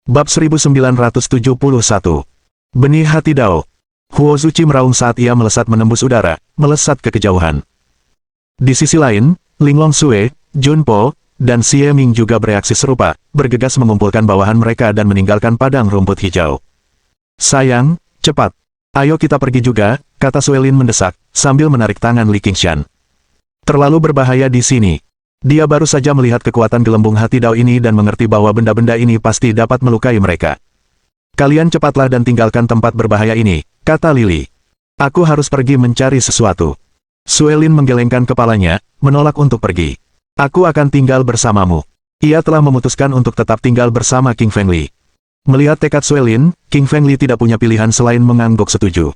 Bab 1971. Benih Hati Dao. Huo Zuci meraung saat ia melesat menembus udara, melesat ke kejauhan. Di sisi lain, Linglong Sue, Jun Po, dan Xie Ming juga bereaksi serupa, bergegas mengumpulkan bawahan mereka dan meninggalkan padang rumput hijau. Sayang, cepat. Ayo kita pergi juga, kata Suelin mendesak, sambil menarik tangan Li Qingshan. Terlalu berbahaya di sini. Dia baru saja melihat kekuatan gelembung hati Dao ini dan mengerti bahwa benda-benda ini pasti dapat melukai mereka. Kalian cepatlah dan tinggalkan tempat berbahaya ini, kata Lili. Aku harus pergi mencari sesuatu. Suelin menggelengkan kepalanya, menolak untuk pergi. Aku akan tinggal bersamamu. Ia telah memutuskan untuk tetap tinggal bersama King Fengli. Melihat tekad Suelin, King Fengli tidak punya pilihan selain mengangguk setuju.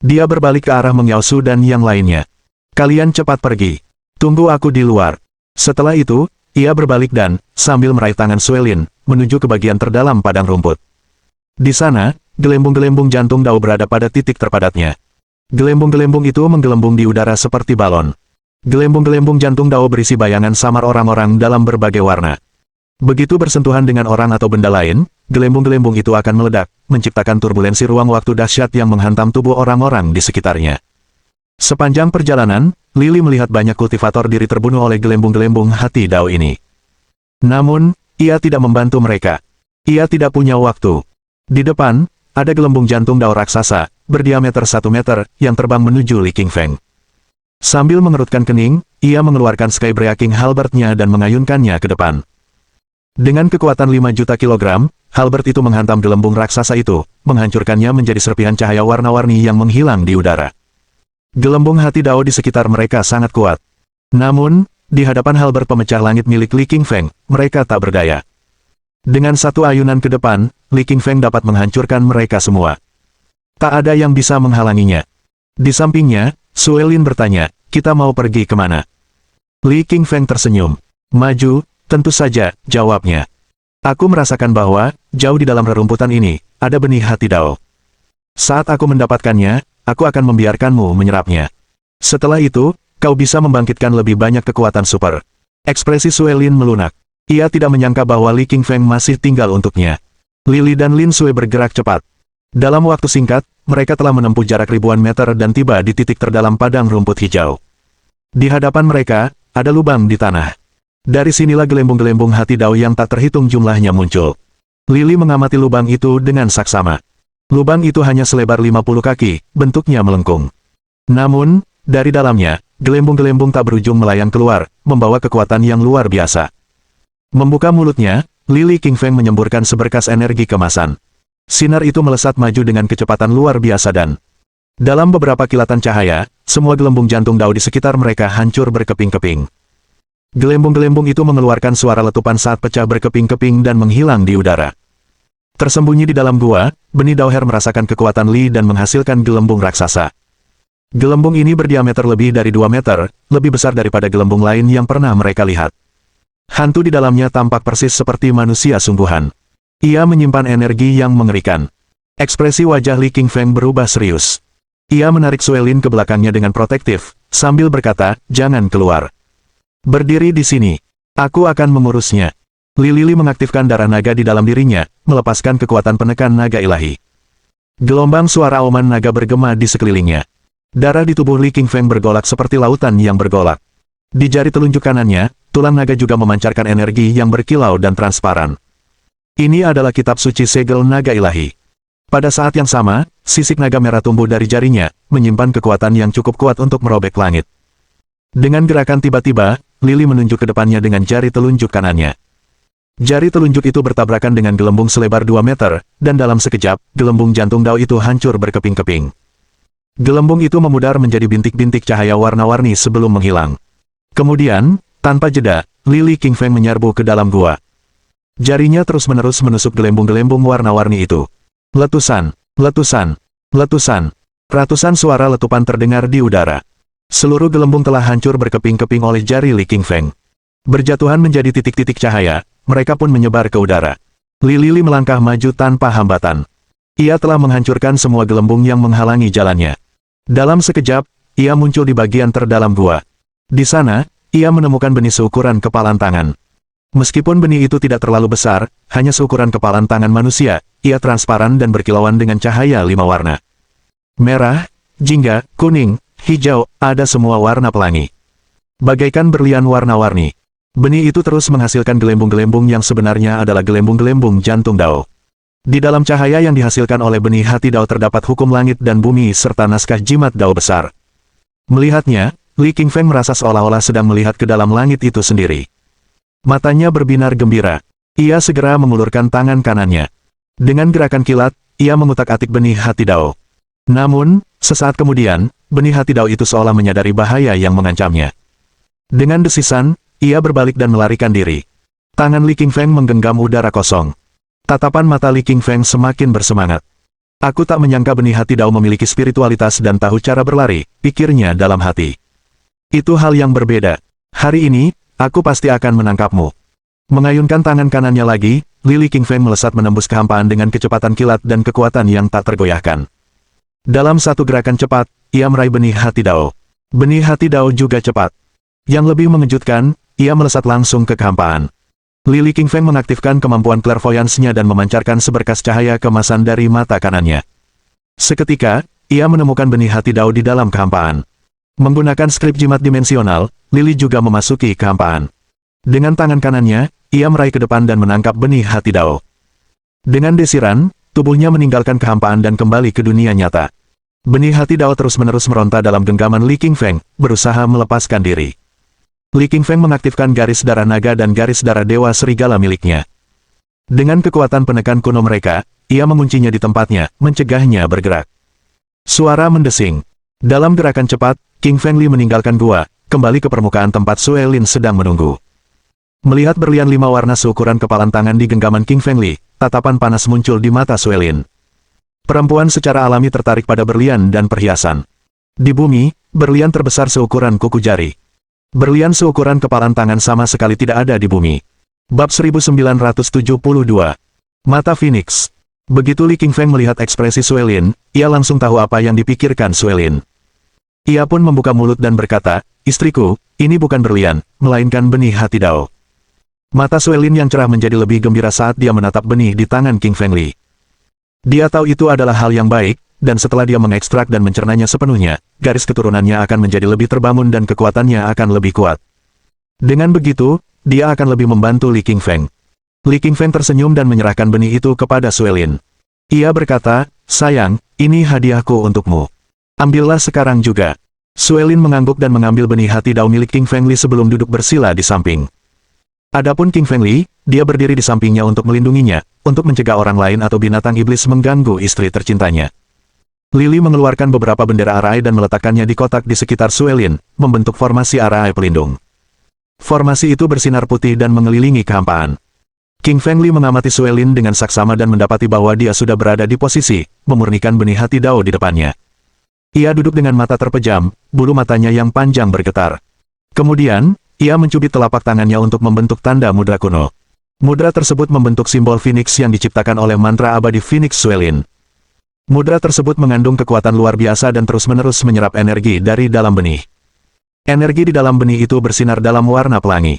Dia berbalik ke arah Meng Yaosu dan yang lainnya. Kalian cepat pergi. Tunggu aku di luar. Setelah itu, ia berbalik dan, sambil meraih tangan Suelin, menuju ke bagian terdalam padang rumput. Di sana, gelembung-gelembung jantung Dao berada pada titik terpadatnya. Gelembung-gelembung itu menggelembung di udara seperti balon. Gelembung-gelembung jantung Dao berisi bayangan samar orang-orang dalam berbagai warna. Begitu bersentuhan dengan orang atau benda lain, gelembung-gelembung itu akan meledak, menciptakan turbulensi ruang waktu dahsyat yang menghantam tubuh orang-orang di sekitarnya. Sepanjang perjalanan, Lili melihat banyak kultivator diri terbunuh oleh gelembung-gelembung hati Dao ini. Namun, ia tidak membantu mereka. Ia tidak punya waktu. Di depan, ada gelembung jantung Dao raksasa, berdiameter 1 meter, yang terbang menuju Li Qingfeng. Sambil mengerutkan kening, ia mengeluarkan Sky Breaking Halberd-nya dan mengayunkannya ke depan. Dengan kekuatan 5 juta kilogram, halberd itu menghantam gelembung raksasa itu, menghancurkannya menjadi serpihan cahaya warna-warni yang menghilang di udara. Gelembung hati Dao di sekitar mereka sangat kuat. Namun, di hadapan halberd pemecah langit milik Li Qingfeng, mereka tak berdaya. Dengan satu ayunan ke depan, Li Qingfeng dapat menghancurkan mereka semua. Tak ada yang bisa menghalanginya. Di sampingnya, Suelin bertanya, kita mau pergi kemana? Li Qingfeng tersenyum. Maju, tentu saja, jawabnya. Aku merasakan bahwa, jauh di dalam rerumputan ini, ada benih hati Dao. Saat aku mendapatkannya, aku akan membiarkanmu menyerapnya. Setelah itu, kau bisa membangkitkan lebih banyak kekuatan super. Ekspresi Suelin melunak. Ia tidak menyangka bahwa Li Qingfeng masih tinggal untuknya. Lili dan Lin Sui bergerak cepat. Dalam waktu singkat, mereka telah menempuh jarak ribuan meter dan tiba di titik terdalam padang rumput hijau. Di hadapan mereka, ada lubang di tanah. Dari sinilah gelembung-gelembung hati Dao yang tak terhitung jumlahnya muncul. Lili mengamati lubang itu dengan saksama. Lubang itu hanya selebar 50 kaki, bentuknya melengkung. Namun, dari dalamnya, gelembung-gelembung tak berujung melayang keluar, membawa kekuatan yang luar biasa. Membuka mulutnya, Li Qingfeng menyemburkan seberkas energi kemasan. Sinar itu melesat maju dengan kecepatan luar biasa dan dalam beberapa kilatan cahaya, semua gelembung jantung Dao di sekitar mereka hancur berkeping-keping. Gelembung-gelembung itu mengeluarkan suara letupan saat pecah berkeping-keping dan menghilang di udara. Tersembunyi di dalam gua, benih Dao Her merasakan kekuatan Li dan menghasilkan gelembung raksasa. Gelembung ini berdiameter lebih dari 2 meter, lebih besar daripada gelembung lain yang pernah mereka lihat. Hantu di dalamnya tampak persis seperti manusia sungguhan. Ia menyimpan energi yang mengerikan. Ekspresi wajah Li Qingfeng berubah serius. Ia menarik Suelin ke belakangnya dengan protektif, sambil berkata, jangan keluar. Berdiri di sini. Aku akan mengurusnya. Lili mengaktifkan darah naga di dalam dirinya, melepaskan kekuatan penekan naga ilahi. Gelombang suara auman naga bergema di sekelilingnya. Darah di tubuh Li Qingfeng bergolak seperti lautan yang bergolak. Di jari telunjuk kanannya, tulang naga juga memancarkan energi yang berkilau dan transparan. Ini adalah kitab suci segel naga ilahi. Pada saat yang sama, sisik naga merah tumbuh dari jarinya, menyimpan kekuatan yang cukup kuat untuk merobek langit. Dengan gerakan tiba-tiba, Lili menunjuk ke depannya dengan jari telunjuk kanannya. Jari telunjuk itu bertabrakan dengan gelembung selebar 2 meter, dan dalam sekejap, gelembung jantung Dao itu hancur berkeping-keping. Gelembung itu memudar menjadi bintik-bintik cahaya warna-warni sebelum menghilang. Kemudian, tanpa jeda, Li Qingfeng menyerbu ke dalam gua. Jarinya terus-menerus menusuk gelembung-gelembung warna-warni itu. Letusan, letusan, letusan. Ratusan suara letupan terdengar di udara. Seluruh gelembung telah hancur berkeping-keping oleh jari Li Qingfeng. Berjatuhan menjadi titik-titik cahaya, mereka pun menyebar ke udara. Lili melangkah maju tanpa hambatan. Ia telah menghancurkan semua gelembung yang menghalangi jalannya. Dalam sekejap, ia muncul di bagian terdalam gua. Di sana, ia menemukan benih seukuran kepalan tangan. Meskipun benih itu tidak terlalu besar, hanya seukuran kepalan tangan manusia, ia transparan dan berkilauan dengan cahaya 5 warna. Merah, jingga, kuning, hijau, ada semua warna pelangi. Bagaikan berlian warna-warni. Benih itu terus menghasilkan gelembung-gelembung yang sebenarnya adalah gelembung-gelembung jantung Dao. Di dalam cahaya yang dihasilkan oleh benih hati Dao terdapat hukum langit dan bumi serta naskah jimat Dao besar. Melihatnya, Li Qingfeng merasa seolah-olah sedang melihat ke dalam langit itu sendiri. Matanya berbinar gembira. Ia segera mengulurkan tangan kanannya. Dengan gerakan kilat, ia mengutak-atik benih hati Dao. Namun, sesaat kemudian, benih hati Dao itu seolah menyadari bahaya yang mengancamnya. Dengan desisan, ia berbalik dan melarikan diri. Tangan Li Qingfeng menggenggam udara kosong. Tatapan mata Li Qingfeng semakin bersemangat. Aku tak menyangka benih hati Dao memiliki spiritualitas dan tahu cara berlari, pikirnya dalam hati. Itu hal yang berbeda. Hari ini, aku pasti akan menangkapmu. Mengayunkan tangan kanannya lagi, Li Qingfeng melesat menembus kehampaan dengan kecepatan kilat dan kekuatan yang tak tergoyahkan. Dalam satu gerakan cepat, ia meraih benih hati Dao. Benih hati Dao juga cepat. Yang lebih mengejutkan, ia melesat langsung ke kehampaan. Li Qingfeng mengaktifkan kemampuan clairvoyance-nya dan memancarkan seberkas cahaya kemasan dari mata kanannya. Seketika, ia menemukan benih hati Dao di dalam kehampaan. Menggunakan skrip jimat dimensional, Lili juga memasuki kehampaan. Dengan tangan kanannya, ia meraih ke depan dan menangkap benih hati Dao. Dengan desiran, tubuhnya meninggalkan kehampaan dan kembali ke dunia nyata. Benih hati Dao terus-menerus meronta dalam genggaman Li Qingfeng, berusaha melepaskan diri. Li Qingfeng mengaktifkan garis darah naga dan garis darah dewa serigala miliknya. Dengan kekuatan penekan kuno mereka, ia menguncinya di tempatnya, mencegahnya bergerak. Suara mendesing. Dalam gerakan cepat, King Feng Li meninggalkan gua, kembali ke permukaan tempat Sue Lin sedang menunggu. Melihat berlian 5 warna seukuran kepalan tangan di genggaman King Feng Li, tatapan panas muncul di mata Sue Lin. Perempuan secara alami tertarik pada berlian dan perhiasan. Di bumi, berlian terbesar seukuran kuku jari. Berlian seukuran kepalan tangan sama sekali tidak ada di bumi. Bab 1972. Mata Phoenix. Begitu Li Qingfeng melihat ekspresi Sue Lin, ia langsung tahu apa yang dipikirkan Sue Lin. Ia pun membuka mulut dan berkata, "Istriku, ini bukan berlian, melainkan benih hati Dao." Mata Sue Lin yang cerah menjadi lebih gembira saat dia menatap benih di tangan King Feng Li. Dia tahu itu adalah hal yang baik, dan setelah dia mengekstrak dan mencernanya sepenuhnya, garis keturunannya akan menjadi lebih terbangun dan kekuatannya akan lebih kuat. Dengan begitu, dia akan lebih membantu Li Qingfeng. Li Qingfeng tersenyum dan menyerahkan benih itu kepada Sue Lin. Ia berkata, "Sayang, ini hadiahku untukmu. Ambillah sekarang juga." Sue Lin mengangguk dan mengambil benih hati Dao milik King Feng Li sebelum duduk bersila di samping. Adapun King Feng Li, dia berdiri di sampingnya untuk melindunginya, untuk mencegah orang lain atau binatang iblis mengganggu istri tercintanya. Lili mengeluarkan beberapa bendera arai dan meletakkannya di kotak di sekitar Sue Lin, membentuk formasi arai pelindung. Formasi itu bersinar putih dan mengelilingi kehampaan. King Feng Li mengamati Sue Lin dengan saksama dan mendapati bahwa dia sudah berada di posisi, memurnikan benih hati Dao di depannya. Ia duduk dengan mata terpejam, bulu matanya yang panjang bergetar. Kemudian, ia mencubit telapak tangannya untuk membentuk tanda mudra kuno. Mudra tersebut membentuk simbol Phoenix yang diciptakan oleh mantra abadi Phoenix Sue Lin. Mudra tersebut mengandung kekuatan luar biasa dan terus-menerus menyerap energi dari dalam benih. Energi di dalam benih itu bersinar dalam warna pelangi.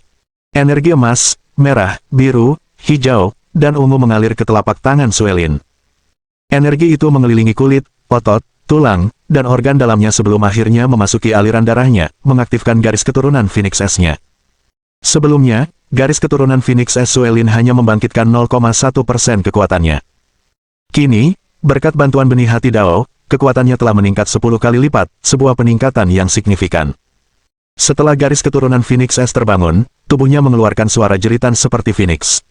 Energi emas, merah, biru, hijau, dan ungu mengalir ke telapak tangan Sue Lin. Energi itu mengelilingi kulit, otot, tulang, dan organ dalamnya sebelum akhirnya memasuki aliran darahnya, mengaktifkan garis keturunan Phoenix S-nya. Sebelumnya, garis keturunan Phoenix S Sue Lin hanya membangkitkan 0,1% kekuatannya. Kini, berkat bantuan benih hati Dao, kekuatannya telah meningkat 10 kali lipat, sebuah peningkatan yang signifikan. Setelah garis keturunan Phoenix S terbangun, tubuhnya mengeluarkan suara jeritan seperti Phoenix.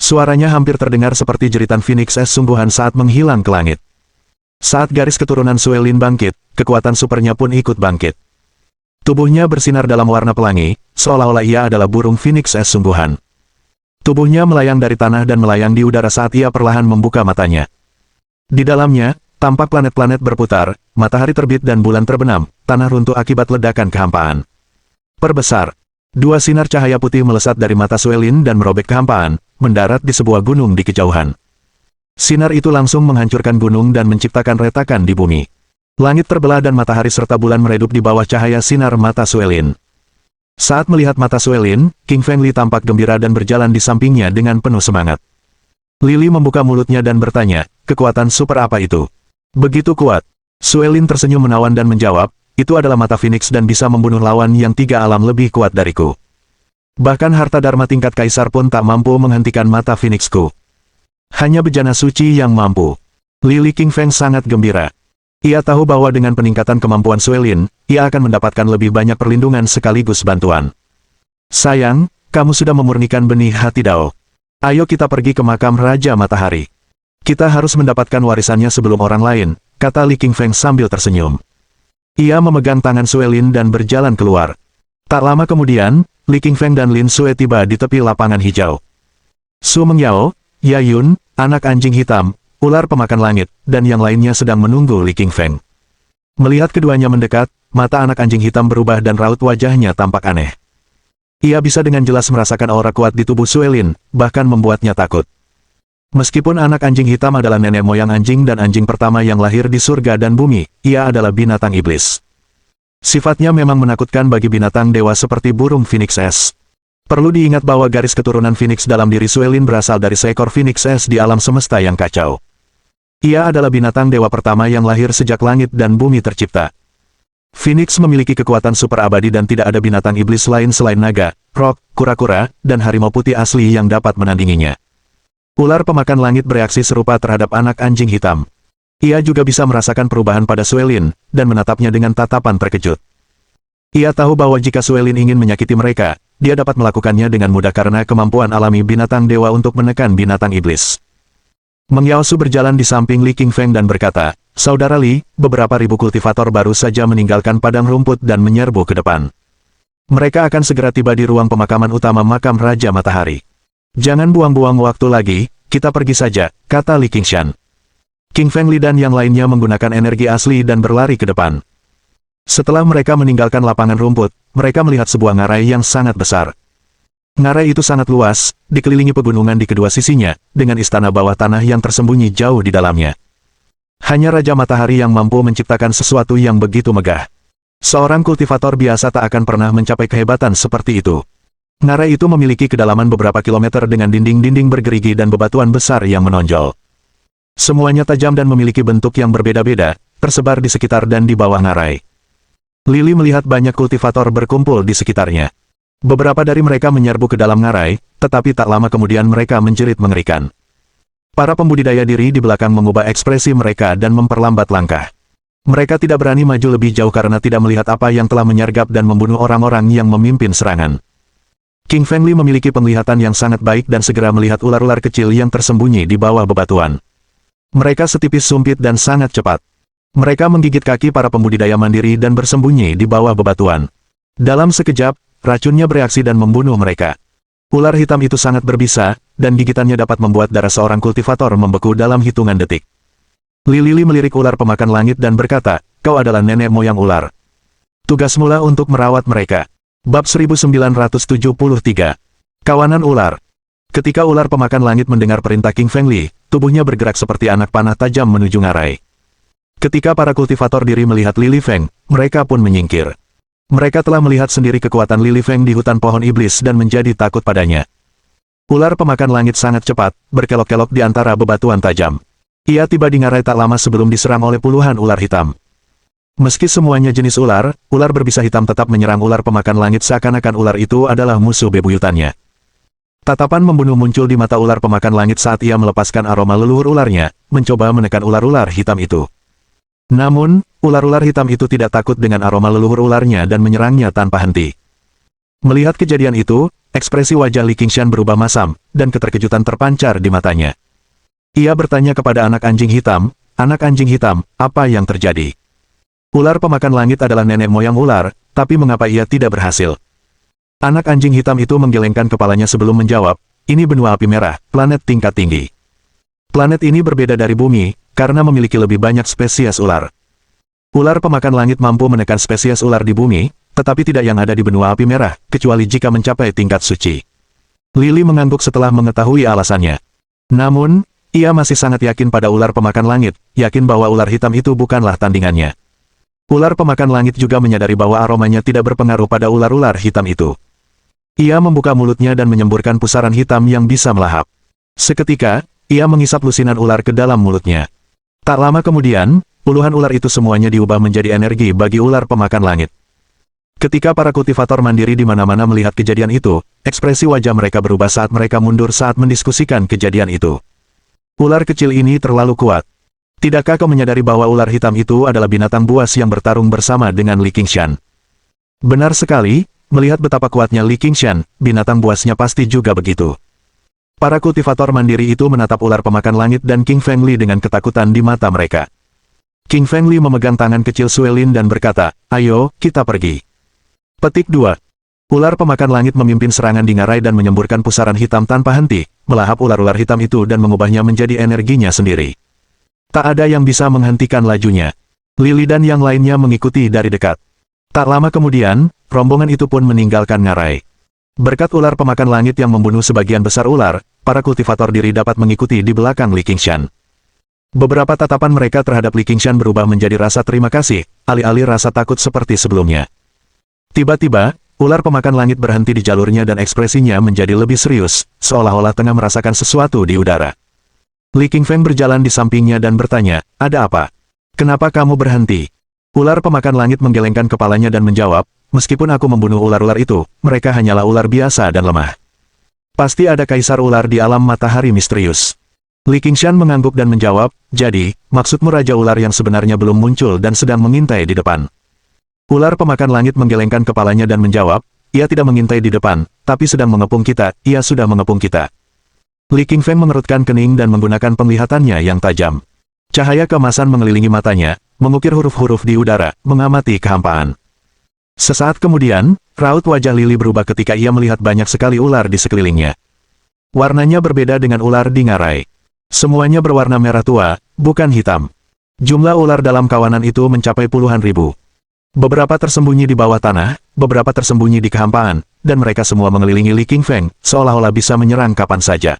Suaranya hampir terdengar seperti jeritan Phoenix S sungguhan saat menghilang ke langit. Saat garis keturunan Sue Lin bangkit, kekuatan supernya pun ikut bangkit. Tubuhnya bersinar dalam warna pelangi, seolah-olah ia adalah burung Phoenix S sungguhan. Tubuhnya melayang dari tanah dan melayang di udara saat ia perlahan membuka matanya. Di dalamnya, tampak planet-planet berputar, matahari terbit dan bulan terbenam, tanah runtuh akibat ledakan kehampaan. Perbesar. 2 sinar cahaya putih melesat dari mata Sue Lin dan merobek kehampaan, mendarat di sebuah gunung di kejauhan. Sinar itu langsung menghancurkan gunung dan menciptakan retakan di bumi. Langit terbelah dan matahari serta bulan meredup di bawah cahaya sinar mata Sue Lin. Saat melihat mata Suelin, King Feng Li tampak gembira dan berjalan di sampingnya dengan penuh semangat. Lily membuka mulutnya dan bertanya, kekuatan super apa itu? Begitu kuat. Suelin tersenyum menawan dan menjawab, itu adalah mata Phoenix dan bisa membunuh lawan yang 3 alam lebih kuat dariku. Bahkan harta dharma tingkat kaisar pun tak mampu menghentikan mata Phoenixku. Hanya bejana suci yang mampu. Lily King Feng sangat gembira. Ia tahu bahwa dengan peningkatan kemampuan Suelin, ia akan mendapatkan lebih banyak perlindungan sekaligus bantuan. Sayang, kamu sudah memurnikan benih hati Dao. Ayo kita pergi ke makam Raja Matahari. Kita harus mendapatkan warisannya sebelum orang lain, kata Li King Feng sambil tersenyum. Ia memegang tangan Suelin dan berjalan keluar. Tak lama kemudian, Li King Feng dan Lin Sue tiba di tepi lapangan hijau. Su Mengyao, Yayun, anak anjing hitam, ular pemakan langit, dan yang lainnya sedang menunggu Li King Feng. Melihat keduanya mendekat, mata anak anjing hitam berubah dan raut wajahnya tampak aneh. Ia bisa dengan jelas merasakan aura kuat di tubuh Suelin, bahkan membuatnya takut. Meskipun anak anjing hitam adalah nenek moyang anjing dan anjing pertama yang lahir di surga dan bumi, ia adalah binatang iblis. Sifatnya memang menakutkan bagi binatang dewa seperti burung Phoenix S. Perlu diingat bahwa garis keturunan Phoenix dalam diri Suelin berasal dari seekor Phoenix S di alam semesta yang kacau. Ia adalah binatang dewa pertama yang lahir sejak langit dan bumi tercipta. Phoenix memiliki kekuatan super abadi dan tidak ada binatang iblis lain selain naga, roc, kura-kura, dan harimau putih asli yang dapat menandinginya. Ular pemakan langit bereaksi serupa terhadap anak anjing hitam. Ia juga bisa merasakan perubahan pada Suelin, dan menatapnya dengan tatapan terkejut. Ia tahu bahwa jika Suelin ingin menyakiti mereka, dia dapat melakukannya dengan mudah karena kemampuan alami binatang dewa untuk menekan binatang iblis. Mengyao Su berjalan di samping Li King Feng dan berkata, Saudara Li, beberapa ribu kultivator baru saja meninggalkan padang rumput dan menyerbu ke depan. Mereka akan segera tiba di ruang pemakaman utama makam Raja Matahari. Jangan buang-buang waktu lagi, kita pergi saja, kata Li Qingshan. King Feng Li dan yang lainnya menggunakan energi asli dan berlari ke depan. Setelah mereka meninggalkan lapangan rumput, mereka melihat sebuah ngarai yang sangat besar. Ngarai itu sangat luas, dikelilingi pegunungan di kedua sisinya, dengan istana bawah tanah yang tersembunyi jauh di dalamnya. Hanya Raja Matahari yang mampu menciptakan sesuatu yang begitu megah. Seorang kultivator biasa tak akan pernah mencapai kehebatan seperti itu. Ngarai itu memiliki kedalaman beberapa kilometer dengan dinding-dinding bergerigi dan bebatuan besar yang menonjol. Semuanya tajam dan memiliki bentuk yang berbeda-beda, tersebar di sekitar dan di bawah ngarai. Lily melihat banyak kultivator berkumpul di sekitarnya. Beberapa dari mereka menyerbu ke dalam ngarai, tetapi tak lama kemudian mereka menjerit mengerikan. Para pembudidaya diri di belakang mengubah ekspresi mereka dan memperlambat langkah. Mereka tidak berani maju lebih jauh karena tidak melihat apa yang telah menyergap dan membunuh orang-orang yang memimpin serangan. King Feng Li memiliki penglihatan yang sangat baik dan segera melihat ular-ular kecil yang tersembunyi di bawah bebatuan. Mereka setipis sumpit dan sangat cepat. Mereka menggigit kaki para pembudidaya mandiri dan bersembunyi di bawah bebatuan. Dalam sekejap, racunnya bereaksi dan membunuh mereka. Ular hitam itu sangat berbisa, dan gigitannya dapat membuat darah seorang kultivator membeku dalam hitungan detik. Lily melirik ular pemakan langit dan berkata, kau adalah nenek moyang ular. Tugasmu lah untuk merawat mereka. Bab 1973. Kawanan ular. Ketika ular pemakan langit mendengar perintah King Feng Li, tubuhnya bergerak seperti anak panah tajam menuju ngarai. Ketika para kultivator diri melihat Lily Feng, mereka pun menyingkir. Mereka telah melihat sendiri kekuatan Lily Feng di hutan pohon iblis dan menjadi takut padanya. Ular pemakan langit sangat cepat, berkelok-kelok di antara bebatuan tajam. Ia tiba di ngarai tak lama sebelum diserang oleh puluhan ular hitam. Meski semuanya jenis ular, ular berbisa hitam tetap menyerang ular pemakan langit seakan-akan ular itu adalah musuh bebuyutannya. Tatapan membunuh muncul di mata ular pemakan langit saat ia melepaskan aroma leluhur ularnya, mencoba menekan ular-ular hitam itu. Namun, ular-ular hitam itu tidak takut dengan aroma leluhur ularnya dan menyerangnya tanpa henti. Melihat kejadian itu, ekspresi wajah Li Qingshan berubah masam, dan keterkejutan terpancar di matanya. Ia bertanya kepada anak anjing hitam, apa yang terjadi? Ular pemakan langit adalah nenek moyang ular, tapi mengapa ia tidak berhasil? Anak anjing hitam itu menggelengkan kepalanya sebelum menjawab, ini benua api merah, planet tingkat tinggi. Planet ini berbeda dari bumi, karena memiliki lebih banyak spesies ular. Ular pemakan langit mampu menekan spesies ular di bumi, tetapi tidak yang ada di benua api merah, kecuali jika mencapai tingkat suci. Lily mengangguk setelah mengetahui alasannya. Namun, ia masih sangat yakin pada ular pemakan langit, yakin bahwa ular hitam itu bukanlah tandingannya. Ular pemakan langit juga menyadari bahwa aromanya tidak berpengaruh pada ular-ular hitam itu. Ia membuka mulutnya dan menyemburkan pusaran hitam yang bisa melahap. Seketika, ia mengisap lusinan ular ke dalam mulutnya. Tak lama kemudian, puluhan ular itu semuanya diubah menjadi energi bagi ular pemakan langit. Ketika para kultivator mandiri di mana-mana melihat kejadian itu, ekspresi wajah mereka berubah saat mereka mundur saat mendiskusikan kejadian itu. Ular kecil ini terlalu kuat. Tidakkah kau menyadari bahwa ular hitam itu adalah binatang buas yang bertarung bersama dengan Li Qingshan? Benar sekali, melihat betapa kuatnya Li Qingshan, binatang buasnya pasti juga begitu. Para kultivator mandiri itu menatap ular pemakan langit dan King Feng Li dengan ketakutan di mata mereka. King Feng Li memegang tangan kecil Suelin dan berkata, "Ayo, kita pergi." Petik 2. Ular pemakan langit memimpin serangan di ngarai dan menyemburkan pusaran hitam tanpa henti, melahap ular-ular hitam itu dan mengubahnya menjadi energinya sendiri. Tak ada yang bisa menghentikan lajunya. Lili dan yang lainnya mengikuti dari dekat. Tak lama kemudian, rombongan itu pun meninggalkan ngarai. Berkat ular pemakan langit yang membunuh sebagian besar ular, para kultivator diri dapat mengikuti di belakang Li Qingshan. Beberapa tatapan mereka terhadap Li Qingshan berubah menjadi rasa terima kasih, alih-alih rasa takut seperti sebelumnya. Tiba-tiba, ular pemakan langit berhenti di jalurnya dan ekspresinya menjadi lebih serius, seolah-olah tengah merasakan sesuatu di udara. Li Qingfeng berjalan di sampingnya dan bertanya, "Ada apa? Kenapa kamu berhenti?" Ular pemakan langit menggelengkan kepalanya dan menjawab, "Meskipun aku membunuh ular-ular itu, mereka hanyalah ular biasa dan lemah. Pasti ada kaisar ular di alam matahari misterius." Li Qingshan mengangguk dan menjawab, "Jadi, maksudmu Raja Ular yang sebenarnya belum muncul dan sedang mengintai di depan?" Ular pemakan langit menggelengkan kepalanya dan menjawab, "Ia tidak mengintai di depan, tapi sedang mengepung kita, ia sudah mengepung kita." Li Qingshan mengerutkan kening dan menggunakan penglihatannya yang tajam. Cahaya keemasan mengelilingi matanya, mengukir huruf-huruf di udara, mengamati kehampaan. Sesaat kemudian, raut wajah Lili berubah ketika ia melihat banyak sekali ular di sekelilingnya. Warnanya berbeda dengan ular di ngarai. Semuanya berwarna merah tua, bukan hitam. Jumlah ular dalam kawanan itu mencapai puluhan ribu. Beberapa tersembunyi di bawah tanah, beberapa tersembunyi di kehampaan, dan mereka semua mengelilingi Li Qingfeng, seolah-olah bisa menyerang kapan saja.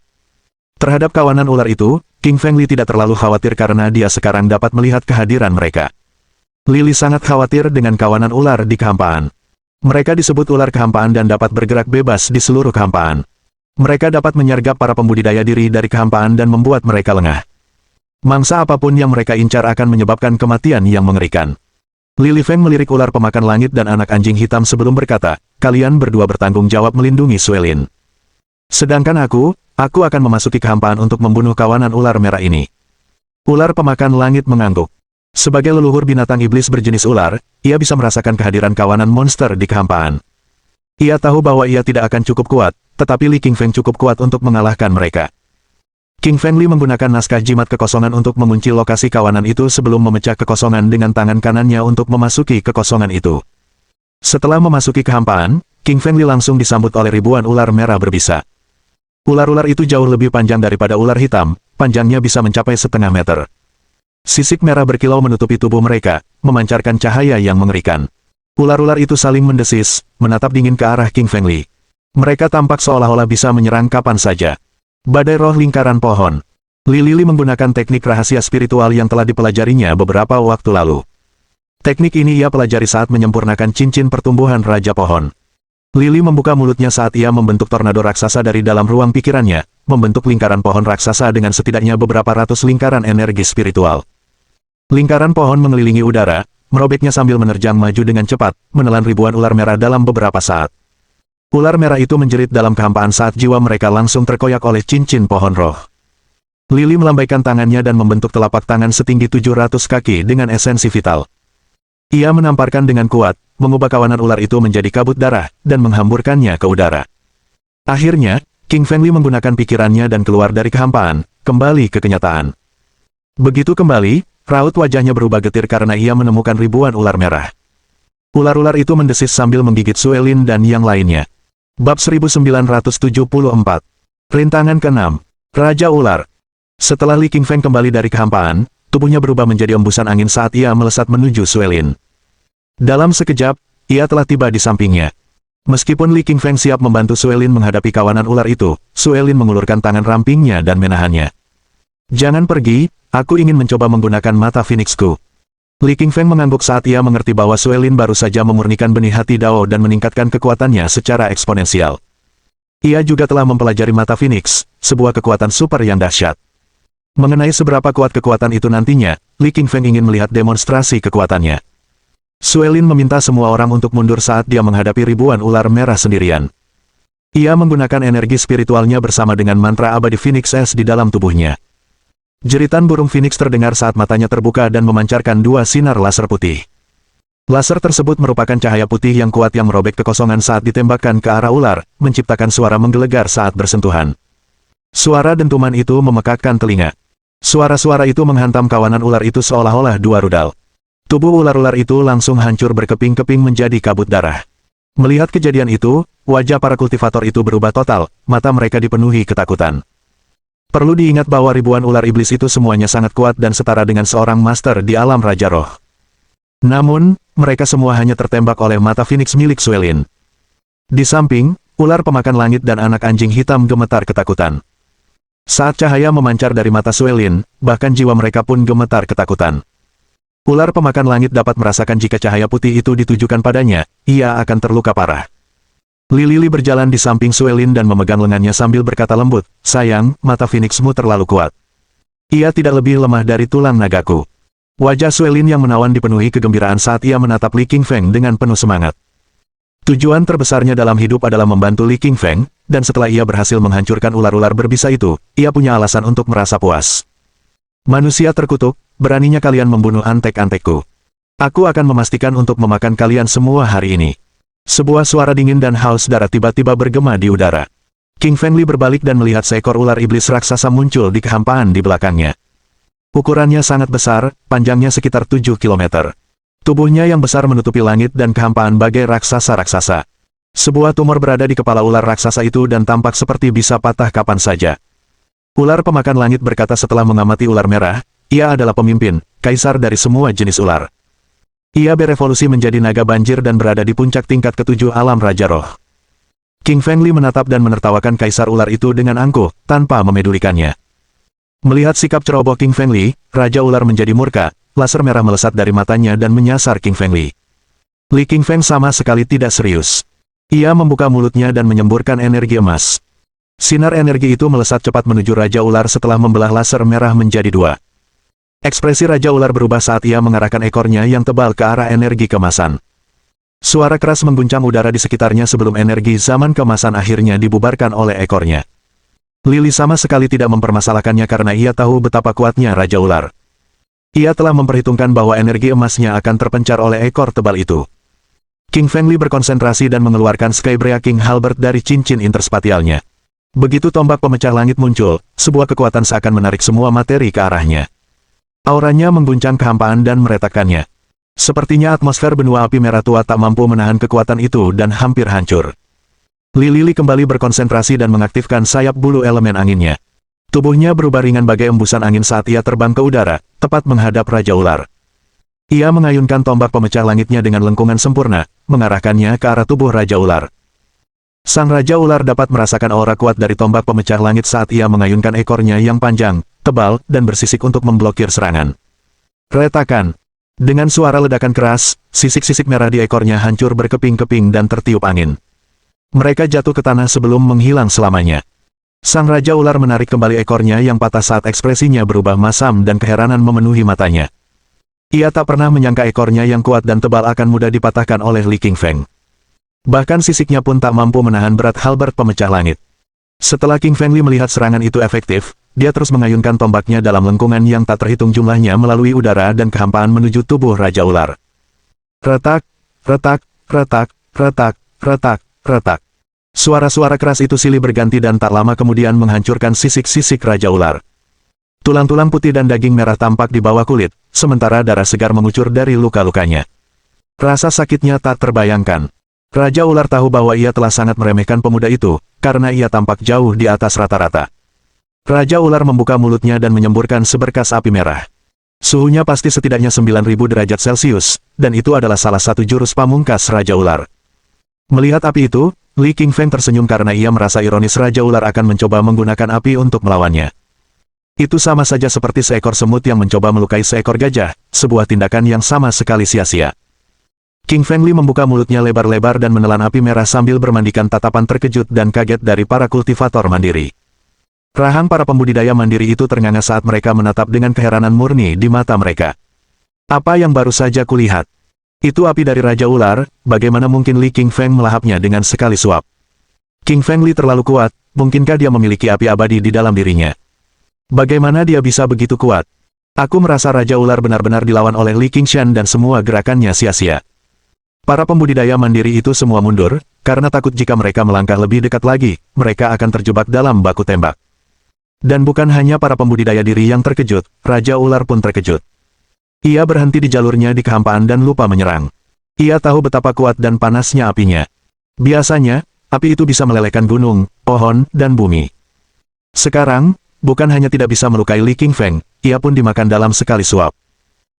Terhadap kawanan ular itu, King Feng Li tidak terlalu khawatir karena dia sekarang dapat melihat kehadiran mereka. Lili sangat khawatir dengan kawanan ular di kehampaan. Mereka disebut ular kehampaan dan dapat bergerak bebas di seluruh kehampaan. Mereka dapat menyergap para pembudidaya diri dari kehampaan dan membuat mereka lengah. Mangsa apapun yang mereka incar akan menyebabkan kematian yang mengerikan. Lili Feng melirik ular pemakan langit dan anak anjing hitam sebelum berkata, "Kalian berdua bertanggung jawab melindungi Suelin. Sedangkan aku akan memasuki kehampaan untuk membunuh kawanan ular merah ini." Ular pemakan langit mengangguk. Sebagai leluhur binatang iblis berjenis ular, ia bisa merasakan kehadiran kawanan monster di kehampaan. Ia tahu bahwa ia tidak akan cukup kuat, tetapi Li Qingfeng cukup kuat untuk mengalahkan mereka. King Feng Li menggunakan naskah jimat kekosongan untuk mengunci lokasi kawanan itu sebelum memecah kekosongan dengan tangan kanannya untuk memasuki kekosongan itu. Setelah memasuki kehampaan, King Feng Li langsung disambut oleh ribuan ular merah berbisa. Ular-ular itu jauh lebih panjang daripada ular hitam, panjangnya bisa mencapai setengah meter. Sisik merah berkilau menutupi tubuh mereka, memancarkan cahaya yang mengerikan. Ular-ular itu saling mendesis, menatap dingin ke arah King Feng Li. Mereka tampak seolah-olah bisa menyerang kapan saja. Badai roh lingkaran pohon. Li Lili menggunakan teknik rahasia spiritual yang telah dipelajarinya beberapa waktu lalu. Teknik ini ia pelajari saat menyempurnakan cincin pertumbuhan Raja Pohon. Lili membuka mulutnya saat ia membentuk tornado raksasa dari dalam ruang pikirannya, membentuk lingkaran pohon raksasa dengan setidaknya beberapa ratus lingkaran energi spiritual. Lingkaran pohon mengelilingi udara, merobeknya sambil menerjang maju dengan cepat, menelan ribuan ular merah dalam beberapa saat. Ular merah itu menjerit dalam kehampaan saat jiwa mereka langsung terkoyak oleh cincin pohon roh. Lili melambaikan tangannya dan membentuk telapak tangan setinggi 700 kaki dengan esensi vital. Ia menamparkan dengan kuat, mengubah kawanan ular itu menjadi kabut darah, dan menghamburkannya ke udara. Akhirnya, King Feng Li menggunakan pikirannya dan keluar dari kehampaan, kembali ke kenyataan. Begitu kembali, raut wajahnya berubah getir karena ia menemukan ribuan ular merah. Ular-ular itu mendesis sambil menggigit Suelin dan yang lainnya. Bab 1974. Rintangan ke-6. Raja Ular. Setelah Li Qingfeng kembali dari kehampaan, tubuhnya berubah menjadi embusan angin saat ia melesat menuju Suelin. Dalam sekejap, ia telah tiba di sampingnya. Meskipun Li Qingfeng siap membantu Suelin menghadapi kawanan ular itu, Suelin mengulurkan tangan rampingnya dan menahannya. "Jangan pergi, aku ingin mencoba menggunakan mata Phoenixku." Li Qingfeng mengangguk saat ia mengerti bahwa Suelin baru saja memurnikan benih hati Dao dan meningkatkan kekuatannya secara eksponensial. Ia juga telah mempelajari mata Phoenix, sebuah kekuatan super yang dahsyat. Mengenai seberapa kuat kekuatan itu nantinya, Li Qingfeng ingin melihat demonstrasi kekuatannya. Suelin meminta semua orang untuk mundur saat dia menghadapi ribuan ular merah sendirian. Ia menggunakan energi spiritualnya bersama dengan mantra abadi Phoenix S di dalam tubuhnya. Jeritan burung Phoenix terdengar saat matanya terbuka dan memancarkan dua sinar laser putih. Laser tersebut merupakan cahaya putih yang kuat yang merobek kekosongan saat ditembakkan ke arah ular, menciptakan suara menggelegar saat bersentuhan. Suara dentuman itu memekakkan telinga. Suara-suara itu menghantam kawanan ular itu seolah-olah dua rudal. Tubuh ular-ular itu langsung hancur berkeping-keping menjadi kabut darah. Melihat kejadian itu, wajah para kultivator itu berubah total, mata mereka dipenuhi ketakutan. Perlu diingat bahwa ribuan ular iblis itu semuanya sangat kuat dan setara dengan seorang master di alam Raja Roh. Namun, mereka semua hanya tertembak oleh mata Phoenix milik Suelin. Di samping, ular pemakan langit dan anak anjing hitam gemetar ketakutan. Saat cahaya memancar dari mata Suelin, bahkan jiwa mereka pun gemetar ketakutan. Ular pemakan langit dapat merasakan jika cahaya putih itu ditujukan padanya, ia akan terluka parah. Li berjalan di samping Suelin dan memegang lengannya sambil berkata lembut, "Sayang, mata Phoenixmu terlalu kuat. Ia tidak lebih lemah dari tulang nagaku." Wajah Suelin yang menawan dipenuhi kegembiraan saat ia menatap Li Qingfeng dengan penuh semangat. Tujuan terbesarnya dalam hidup adalah membantu Li Qingfeng, dan setelah ia berhasil menghancurkan ular-ular berbisa itu, ia punya alasan untuk merasa puas. "Manusia terkutuk, beraninya kalian membunuh antek-antekku. Aku akan memastikan untuk memakan kalian semua hari ini." Sebuah suara dingin dan haus darah tiba-tiba bergema di udara. Qingfeng Li berbalik dan melihat seekor ular iblis raksasa muncul di kehampaan di belakangnya. Ukurannya sangat besar, panjangnya sekitar 7 km. Tubuhnya yang besar menutupi langit dan kehampaan bagai raksasa-raksasa. Sebuah tumor berada di kepala ular raksasa itu dan tampak seperti bisa patah kapan saja. Ular pemakan langit berkata setelah mengamati ular merah, ia adalah pemimpin, kaisar dari semua jenis ular. Ia berevolusi menjadi naga banjir dan berada di puncak tingkat ketujuh alam Raja Roh. Qingfeng Li menatap dan menertawakan kaisar ular itu dengan angkuh, tanpa memedulikannya. Melihat sikap ceroboh Qingfeng Li, Raja Ular menjadi murka, laser merah melesat dari matanya dan menyasar Qingfeng Li. Li Qingfeng sama sekali tidak serius. Ia membuka mulutnya dan menyemburkan energi emas. Sinar energi itu melesat cepat menuju Raja Ular setelah membelah laser merah menjadi dua. Ekspresi Raja Ular berubah saat ia mengarahkan ekornya yang tebal ke arah energi kemasan. Suara keras mengguncang udara di sekitarnya sebelum energi zaman kemasan akhirnya dibubarkan oleh ekornya. Li sama sekali tidak mempermasalahkannya karena ia tahu betapa kuatnya Raja Ular. Ia telah memperhitungkan bahwa energi emasnya akan terpencar oleh ekor tebal itu. Qingfeng Li berkonsentrasi dan mengeluarkan Skybreaking Halberd dari cincin interspatialnya. Begitu tombak pemecah langit muncul, sebuah kekuatan seakan menarik semua materi ke arahnya. Auranya mengguncang kehampaan dan meretakkannya. Sepertinya atmosfer benua api merah tua tak mampu menahan kekuatan itu dan hampir hancur. Li kembali berkonsentrasi dan mengaktifkan sayap bulu elemen anginnya. Tubuhnya berubah ringan bagai embusan angin saat ia terbang ke udara, tepat menghadap Raja Ular. Ia mengayunkan tombak pemecah langitnya dengan lengkungan sempurna, mengarahkannya ke arah tubuh Raja Ular. Sang Raja Ular dapat merasakan aura kuat dari tombak pemecah langit saat ia mengayunkan ekornya yang panjang, tebal, dan bersisik untuk memblokir serangan. Retakan. Dengan suara ledakan keras, sisik-sisik merah di ekornya hancur berkeping-keping dan tertiup angin. Mereka jatuh ke tanah sebelum menghilang selamanya. Sang Raja Ular menarik kembali ekornya yang patah saat ekspresinya berubah masam dan keheranan memenuhi matanya. Ia tak pernah menyangka ekornya yang kuat dan tebal akan mudah dipatahkan oleh Li Qingfeng. Bahkan sisiknya pun tak mampu menahan berat halberd pemecah langit. Setelah Qingfeng Li melihat serangan itu efektif, dia terus mengayunkan tombaknya dalam lengkungan yang tak terhitung jumlahnya melalui udara dan kehampaan menuju tubuh Raja Ular. Retak, retak, retak, retak, retak, retak. Suara-suara keras itu silih berganti dan tak lama kemudian menghancurkan sisik-sisik Raja Ular. Tulang-tulang putih dan daging merah tampak di bawah kulit, sementara darah segar mengucur dari luka-lukanya. Rasa sakitnya tak terbayangkan. Raja Ular tahu bahwa ia telah sangat meremehkan pemuda itu, karena ia tampak jauh di atas rata-rata. Raja Ular membuka mulutnya dan menyemburkan seberkas api merah. Suhunya pasti setidaknya 9.000 derajat Celcius, dan itu adalah salah satu jurus pamungkas Raja Ular. Melihat api itu, Li Qingfeng tersenyum karena ia merasa ironis Raja Ular akan mencoba menggunakan api untuk melawannya. Itu sama saja seperti seekor semut yang mencoba melukai seekor gajah, sebuah tindakan yang sama sekali sia-sia. King Fengli membuka mulutnya lebar-lebar dan menelan api merah sambil bermandikan tatapan terkejut dan kaget dari para kultivator mandiri. Rahang para pembudidaya mandiri itu ternganga saat mereka menatap dengan keheranan murni di mata mereka. Apa yang baru saja kulihat? Itu api dari Raja Ular, bagaimana mungkin Li King Feng melahapnya dengan sekali suap? King Fengli terlalu kuat, mungkinkah dia memiliki api abadi di dalam dirinya? Bagaimana dia bisa begitu kuat? Aku merasa Raja Ular benar-benar dilawan oleh Li Qingshan dan semua gerakannya sia-sia. Para pembudidaya mandiri itu semua mundur, karena takut jika mereka melangkah lebih dekat lagi, mereka akan terjebak dalam baku tembak. Dan bukan hanya para pembudidaya diri yang terkejut, Raja Ular pun terkejut. Ia berhenti di jalurnya di kehampaan dan lupa menyerang. Ia tahu betapa kuat dan panasnya apinya. Biasanya, api itu bisa melelehkan gunung, pohon, dan bumi. Sekarang, bukan hanya tidak bisa melukai Li King Feng, ia pun dimakan dalam sekali suap.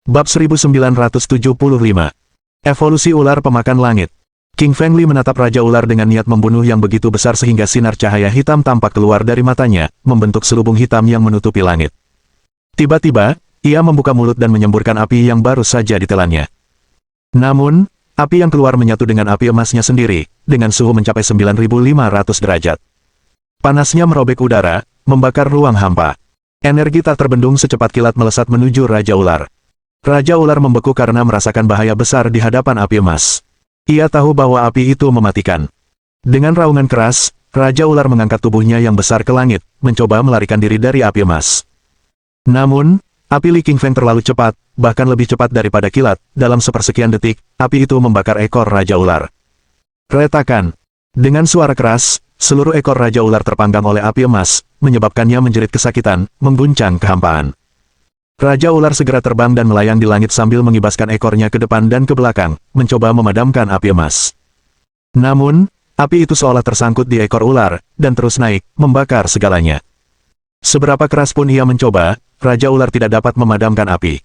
Bab 1975. Evolusi Ular Pemakan Langit. King Fengli menatap Raja Ular dengan niat membunuh yang begitu besar sehingga sinar cahaya hitam tampak keluar dari matanya, membentuk selubung hitam yang menutupi langit. Tiba-tiba, ia membuka mulut dan menyemburkan api yang baru saja ditelannya. Namun, api yang keluar menyatu dengan api emasnya sendiri, dengan suhu mencapai 9.500 derajat. Panasnya merobek udara, membakar ruang hampa. Energi tak terbendung secepat kilat melesat menuju Raja Ular. Raja Ular membeku karena merasakan bahaya besar di hadapan api emas. Ia tahu bahwa api itu mematikan. Dengan raungan keras, Raja Ular mengangkat tubuhnya yang besar ke langit, mencoba melarikan diri dari api emas. Namun, api Li King Feng terlalu cepat, bahkan lebih cepat daripada kilat. Dalam sepersekian detik, api itu membakar ekor Raja Ular. Retakan. Dengan suara keras, seluruh ekor Raja Ular terpanggang oleh api emas, menyebabkannya menjerit kesakitan, mengguncang kehampaan. Raja Ular segera terbang dan melayang di langit sambil mengibaskan ekornya ke depan dan ke belakang, mencoba memadamkan api emas. Namun, api itu seolah tersangkut di ekor ular, dan terus naik, membakar segalanya. Seberapa keras pun ia mencoba, Raja Ular tidak dapat memadamkan api.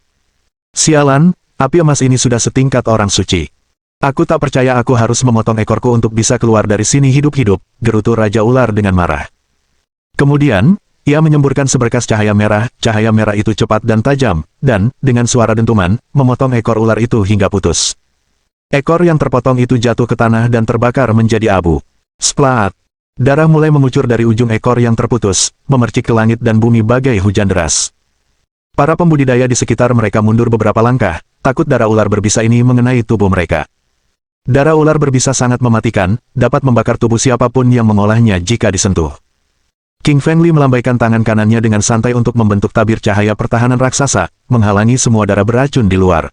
Sialan, api emas ini sudah setingkat orang suci. Aku tak percaya aku harus memotong ekorku untuk bisa keluar dari sini hidup-hidup, gerutu Raja Ular dengan marah. Kemudian, ia menyemburkan seberkas cahaya merah itu cepat dan tajam, dan, dengan suara dentuman, memotong ekor ular itu hingga putus. Ekor yang terpotong itu jatuh ke tanah dan terbakar menjadi abu. Splat! Darah mulai mengucur dari ujung ekor yang terputus, memercik ke langit dan bumi bagai hujan deras. Para pembudidaya di sekitar mereka mundur beberapa langkah, takut darah ular berbisa ini mengenai tubuh mereka. Darah ular berbisa sangat mematikan, dapat membakar tubuh siapapun yang mengolahnya jika disentuh. King Fengli melambaikan tangan kanannya dengan santai untuk membentuk tabir cahaya pertahanan raksasa, menghalangi semua darah beracun di luar.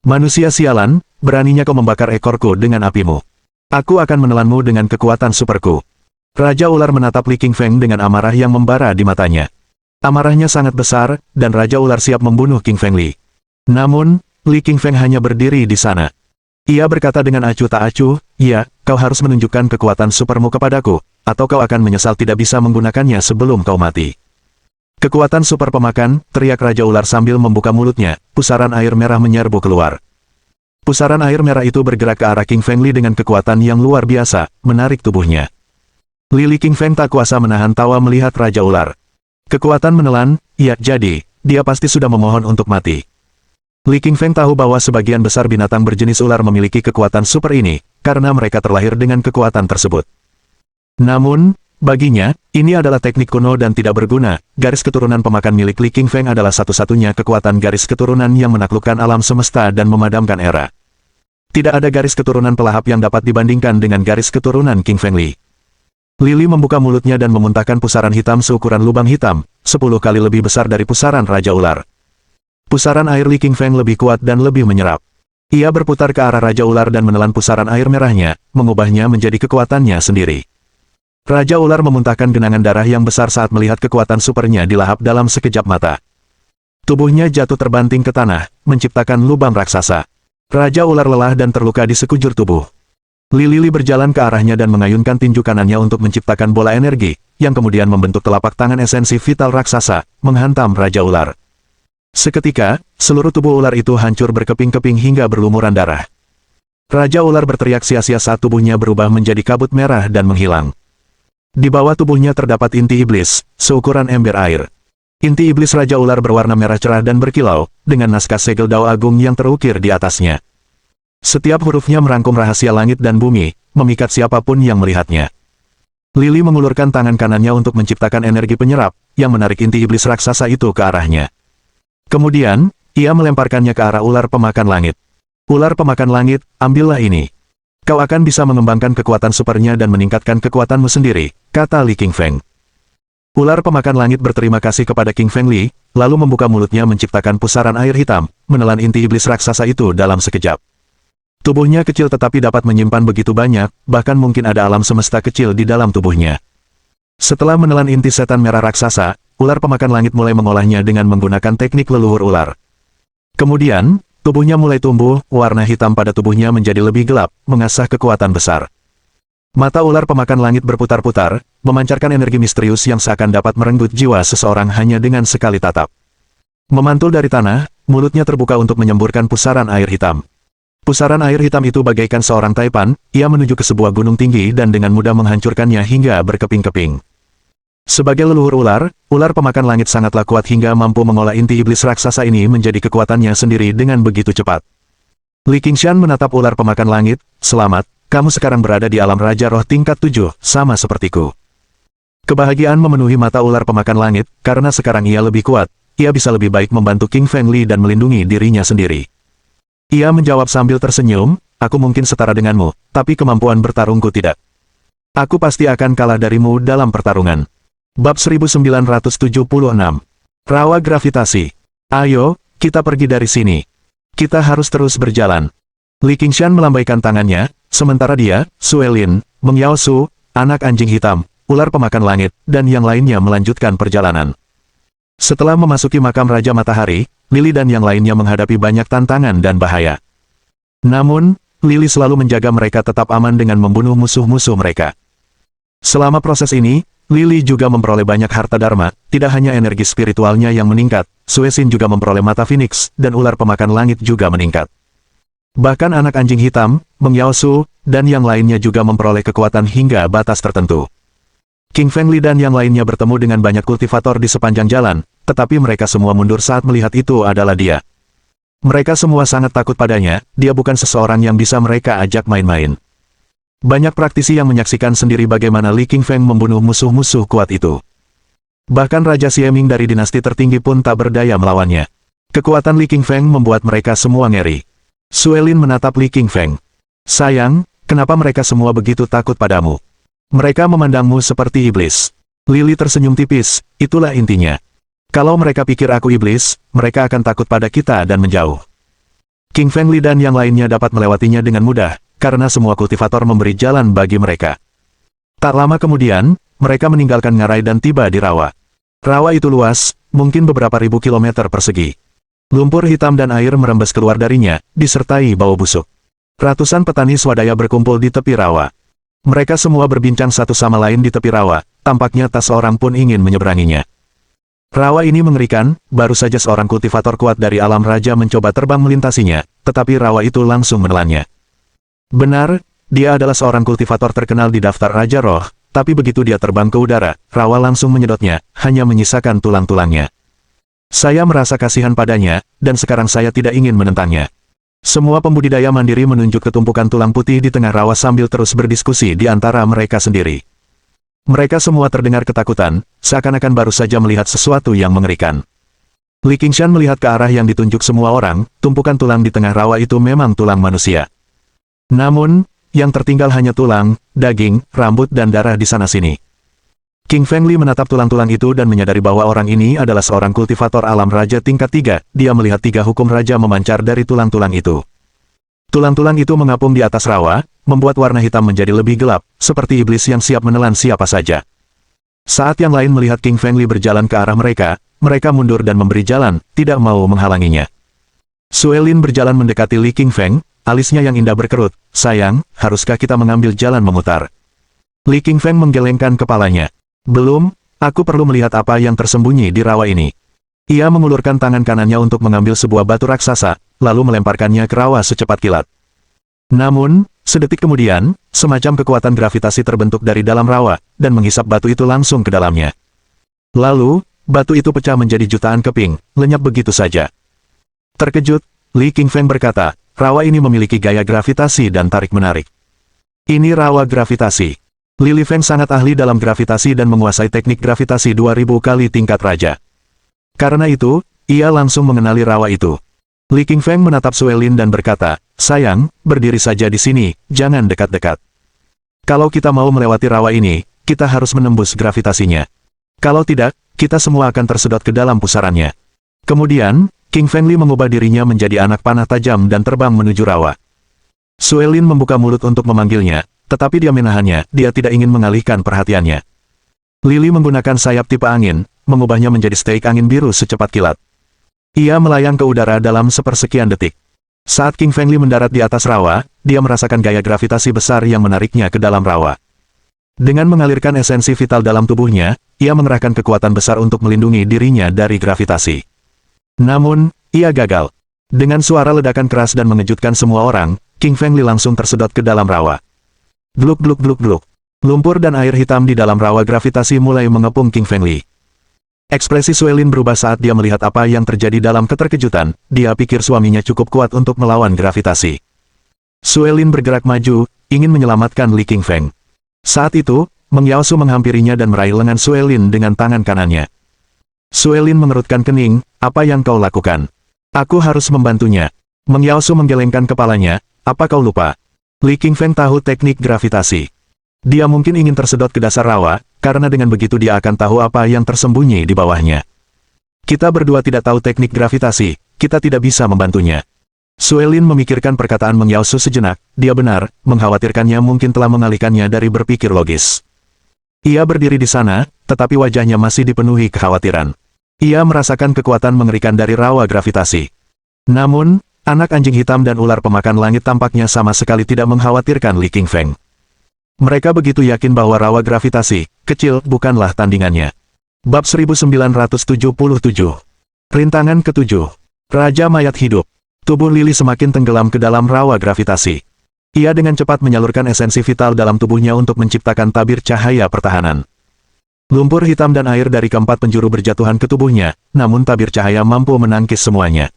Manusia sialan, beraninya kau membakar ekorku dengan apimu. Aku akan menelanmu dengan kekuatan superku. Raja Ular menatap Li King Feng dengan amarah yang membara di matanya. Amarahnya sangat besar, dan Raja Ular siap membunuh King Fengli. Namun, Li King Feng hanya berdiri di sana. Ia berkata dengan acuh tak acuh, "Ya, kau harus menunjukkan kekuatan supermu kepadaku, atau kau akan menyesal tidak bisa menggunakannya sebelum kau mati." Kekuatan super pemakan, teriak Raja Ular sambil membuka mulutnya, pusaran air merah menyerbu keluar. Pusaran air merah itu bergerak ke arah King Fengli dengan kekuatan yang luar biasa, menarik tubuhnya. Li King Feng tak kuasa menahan tawa melihat Raja Ular. Kekuatan menelan, ya jadi, dia pasti sudah memohon untuk mati. Li King Feng tahu bahwa sebagian besar binatang berjenis ular memiliki kekuatan super ini, karena mereka terlahir dengan kekuatan tersebut. Namun, baginya, ini adalah teknik kuno dan tidak berguna. Garis keturunan pemakan milik Li King Feng adalah satu-satunya kekuatan garis keturunan yang menaklukkan alam semesta dan memadamkan era. Tidak ada garis keturunan pelahap yang dapat dibandingkan dengan garis keturunan King Feng Li. Lili membuka mulutnya dan memuntahkan pusaran hitam seukuran lubang hitam, 10 kali lebih besar dari pusaran Raja Ular. Pusaran air Li King Feng lebih kuat dan lebih menyerap. Ia berputar ke arah Raja Ular dan menelan pusaran air merahnya, mengubahnya menjadi kekuatannya sendiri. Raja Ular memuntahkan genangan darah yang besar saat melihat kekuatan supernya dilahap dalam sekejap mata. Tubuhnya jatuh terbanting ke tanah, menciptakan lubang raksasa. Raja Ular lelah dan terluka di sekujur tubuh. Lili berjalan ke arahnya dan mengayunkan tinju kanannya untuk menciptakan bola energi, yang kemudian membentuk telapak tangan esensi vital raksasa, menghantam Raja Ular. Seketika, seluruh tubuh ular itu hancur berkeping-keping hingga berlumuran darah. Raja Ular berteriak sia-sia saat tubuhnya berubah menjadi kabut merah dan menghilang. Di bawah tubuhnya terdapat inti iblis, seukuran ember air. Inti iblis Raja Ular berwarna merah cerah dan berkilau, dengan naskah segel Dao Agung yang terukir di atasnya. Setiap hurufnya merangkum rahasia langit dan bumi, memikat siapapun yang melihatnya. Lily mengulurkan tangan kanannya untuk menciptakan energi penyerap, yang menarik inti iblis raksasa itu ke arahnya. Kemudian, ia melemparkannya ke arah ular pemakan langit. Ular pemakan langit, ambillah ini. Kau akan bisa mengembangkan kekuatan supernya dan meningkatkan kekuatanmu sendiri, kata Li Qingfeng. Ular pemakan langit berterima kasih kepada King Feng Li, lalu membuka mulutnya menciptakan pusaran air hitam, menelan inti iblis raksasa itu dalam sekejap. Tubuhnya kecil tetapi dapat menyimpan begitu banyak, bahkan mungkin ada alam semesta kecil di dalam tubuhnya. Setelah menelan inti setan merah raksasa, ular pemakan langit mulai mengolahnya dengan menggunakan teknik leluhur ular. Kemudian, tubuhnya mulai tumbuh, warna hitam pada tubuhnya menjadi lebih gelap, mengasah kekuatan besar. Mata ular pemakan langit berputar-putar, memancarkan energi misterius yang seakan dapat merenggut jiwa seseorang hanya dengan sekali tatap. Memantul dari tanah, mulutnya terbuka untuk menyemburkan pusaran air hitam. Pusaran air hitam itu bagaikan seorang taipan, ia menuju ke sebuah gunung tinggi dan dengan mudah menghancurkannya hingga berkeping-keping. Sebagai leluhur ular, ular pemakan langit sangatlah kuat hingga mampu mengolah inti iblis raksasa ini menjadi kekuatannya sendiri dengan begitu cepat. Li Qingshan menatap ular pemakan langit, selamat, kamu sekarang berada di alam Raja Roh tingkat 7, sama sepertiku. Kebahagiaan memenuhi mata ular pemakan langit, karena sekarang ia lebih kuat, ia bisa lebih baik membantu King Feng Li dan melindungi dirinya sendiri. Ia menjawab sambil tersenyum, aku mungkin setara denganmu, tapi kemampuan bertarungku tidak. Aku pasti akan kalah darimu dalam pertarungan. Bab 1976. Rawa gravitasi. Ayo, kita pergi dari sini. Kita harus terus berjalan. Li Qingshan melambaikan tangannya, sementara dia, Suelin, Meng Yaosu, anak anjing hitam, ular pemakan langit, dan yang lainnya melanjutkan perjalanan. Setelah memasuki makam Raja Matahari, Lily dan yang lainnya menghadapi banyak tantangan dan bahaya. Namun, Lily selalu menjaga mereka tetap aman dengan membunuh musuh-musuh mereka. Selama proses ini, Lily juga memperoleh banyak harta dharma, tidak hanya energi spiritualnya yang meningkat, Suesin juga memperoleh mata Phoenix, dan ular pemakan langit juga meningkat. Bahkan anak anjing hitam, Meng Yaosu, dan yang lainnya juga memperoleh kekuatan hingga batas tertentu. King Feng Li dan yang lainnya bertemu dengan banyak kultivator di sepanjang jalan, tetapi mereka semua mundur saat melihat itu adalah dia. Mereka semua sangat takut padanya, dia bukan seseorang yang bisa mereka ajak main-main. Banyak praktisi yang menyaksikan sendiri bagaimana Li Qingfeng membunuh musuh-musuh kuat itu. Bahkan Raja Xieming dari dinasti tertinggi pun tak berdaya melawannya. Kekuatan Li Qingfeng membuat mereka semua ngeri. Suelin menatap Li Qingfeng. Sayang, kenapa mereka semua begitu takut padamu? Mereka memandangmu seperti iblis. Lily tersenyum tipis, itulah intinya. Kalau mereka pikir aku iblis, mereka akan takut pada kita dan menjauh. King Feng Li dan yang lainnya dapat melewatinya dengan mudah, karena semua kultivator memberi jalan bagi mereka. Tak lama kemudian, mereka meninggalkan ngarai dan tiba di rawa. Rawa itu luas, mungkin beberapa ribu kilometer persegi. Lumpur hitam dan air merembes keluar darinya, disertai bau busuk. Ratusan petani swadaya berkumpul di tepi rawa. Mereka semua berbincang satu sama lain di tepi rawa, tampaknya tak seorang pun ingin menyeberanginya. Rawa ini mengerikan, baru saja seorang kultivator kuat dari alam raja mencoba terbang melintasinya, tetapi rawa itu langsung menelannya. Benar, dia adalah seorang kultivator terkenal di daftar Raja Roh, tapi begitu dia terbang ke udara, rawa langsung menyedotnya, hanya menyisakan tulang-tulangnya. Saya merasa kasihan padanya, dan sekarang saya tidak ingin menentangnya. Semua pembudidaya mandiri menunjuk ke tumpukan tulang putih di tengah rawa sambil terus berdiskusi di antara mereka sendiri. Mereka semua terdengar ketakutan, seakan-akan baru saja melihat sesuatu yang mengerikan. Li Qingshan melihat ke arah yang ditunjuk semua orang, tumpukan tulang di tengah rawa itu memang tulang manusia. Namun, yang tertinggal hanya tulang, daging, rambut dan darah di sana-sini. King Feng Li menatap tulang-tulang itu dan menyadari bahwa orang ini adalah seorang kultivator alam raja tingkat 3, dia melihat 3 hukum raja memancar dari tulang-tulang itu. Tulang-tulang itu mengapung di atas rawa, membuat warna hitam menjadi lebih gelap, seperti iblis yang siap menelan siapa saja. Saat yang lain melihat King Feng Li berjalan ke arah mereka, mereka mundur dan memberi jalan, tidak mau menghalanginya. Suelin berjalan mendekati Li King Feng, alisnya yang indah berkerut, sayang, haruskah kita mengambil jalan memutar? Li King Feng menggelengkan kepalanya. Belum, aku perlu melihat apa yang tersembunyi di rawa ini. Ia mengulurkan tangan kanannya untuk mengambil sebuah batu raksasa, lalu melemparkannya ke rawa secepat kilat. Namun, sedetik kemudian, semacam kekuatan gravitasi terbentuk dari dalam rawa, dan menghisap batu itu langsung ke dalamnya. Lalu, batu itu pecah menjadi jutaan keping, lenyap begitu saja. Terkejut, Li Qingfeng berkata, rawa ini memiliki gaya gravitasi dan tarik-menarik. Ini rawa gravitasi. Li Lifeng sangat ahli dalam gravitasi dan menguasai teknik gravitasi 2000 kali tingkat raja. Karena itu, ia langsung mengenali rawa itu. Li Qingfeng menatap Suelin dan berkata, sayang, berdiri saja di sini, jangan dekat-dekat. Kalau kita mau melewati rawa ini, kita harus menembus gravitasinya. Kalau tidak, kita semua akan tersedot ke dalam pusarannya. Kemudian, King Fengli mengubah dirinya menjadi anak panah tajam dan terbang menuju rawa. Suelin membuka mulut untuk memanggilnya, tetapi dia menahannya, dia tidak ingin mengalihkan perhatiannya. Lili menggunakan sayap tipe angin, mengubahnya menjadi steak angin biru secepat kilat. Ia melayang ke udara dalam sepersekian detik. Saat King Fengli mendarat di atas rawa, dia merasakan gaya gravitasi besar yang menariknya ke dalam rawa. Dengan mengalirkan esensi vital dalam tubuhnya, ia mengerahkan kekuatan besar untuk melindungi dirinya dari gravitasi. Namun, ia gagal. Dengan suara ledakan keras dan mengejutkan semua orang, King Fengli langsung tersedot ke dalam rawa. Gluk gluk gluk gluk. Lumpur dan air hitam di dalam rawa gravitasi mulai mengepung King Fengli. Ekspresi Suelin berubah saat dia melihat apa yang terjadi dalam keterkejutan, dia pikir suaminya cukup kuat untuk melawan gravitasi. Suelin bergerak maju, ingin menyelamatkan Li Qingfeng. Saat itu, Meng Yaosu menghampirinya dan meraih lengan Suelin dengan tangan kanannya. Suelin mengerutkan kening, apa yang kau lakukan? Aku harus membantunya. Meng Yaosu menggelengkan kepalanya, apa kau lupa? Li Qingfeng tahu teknik gravitasi. Dia mungkin ingin tersedot ke dasar rawa, karena dengan begitu dia akan tahu apa yang tersembunyi di bawahnya. Kita berdua tidak tahu teknik gravitasi, kita tidak bisa membantunya. Suelin memikirkan perkataan Meng Yaosu sejenak, dia benar, mengkhawatirkannya mungkin telah mengalihkannya dari berpikir logis. Ia berdiri di sana, tetapi wajahnya masih dipenuhi kekhawatiran. Ia merasakan kekuatan mengerikan dari rawa gravitasi. Namun, anak anjing hitam dan ular pemakan langit tampaknya sama sekali tidak mengkhawatirkan Li Qingfeng. Mereka begitu yakin bahwa rawa gravitasi, kecil, bukanlah tandingannya. Bab 1977. Rintangan ke-7. Raja Mayat Hidup. Tubuh Lili semakin tenggelam ke dalam rawa gravitasi. Ia dengan cepat menyalurkan esensi vital dalam tubuhnya untuk menciptakan tabir cahaya pertahanan. Lumpur hitam dan air dari keempat penjuru berjatuhan ke tubuhnya, namun tabir cahaya mampu menangkis semuanya.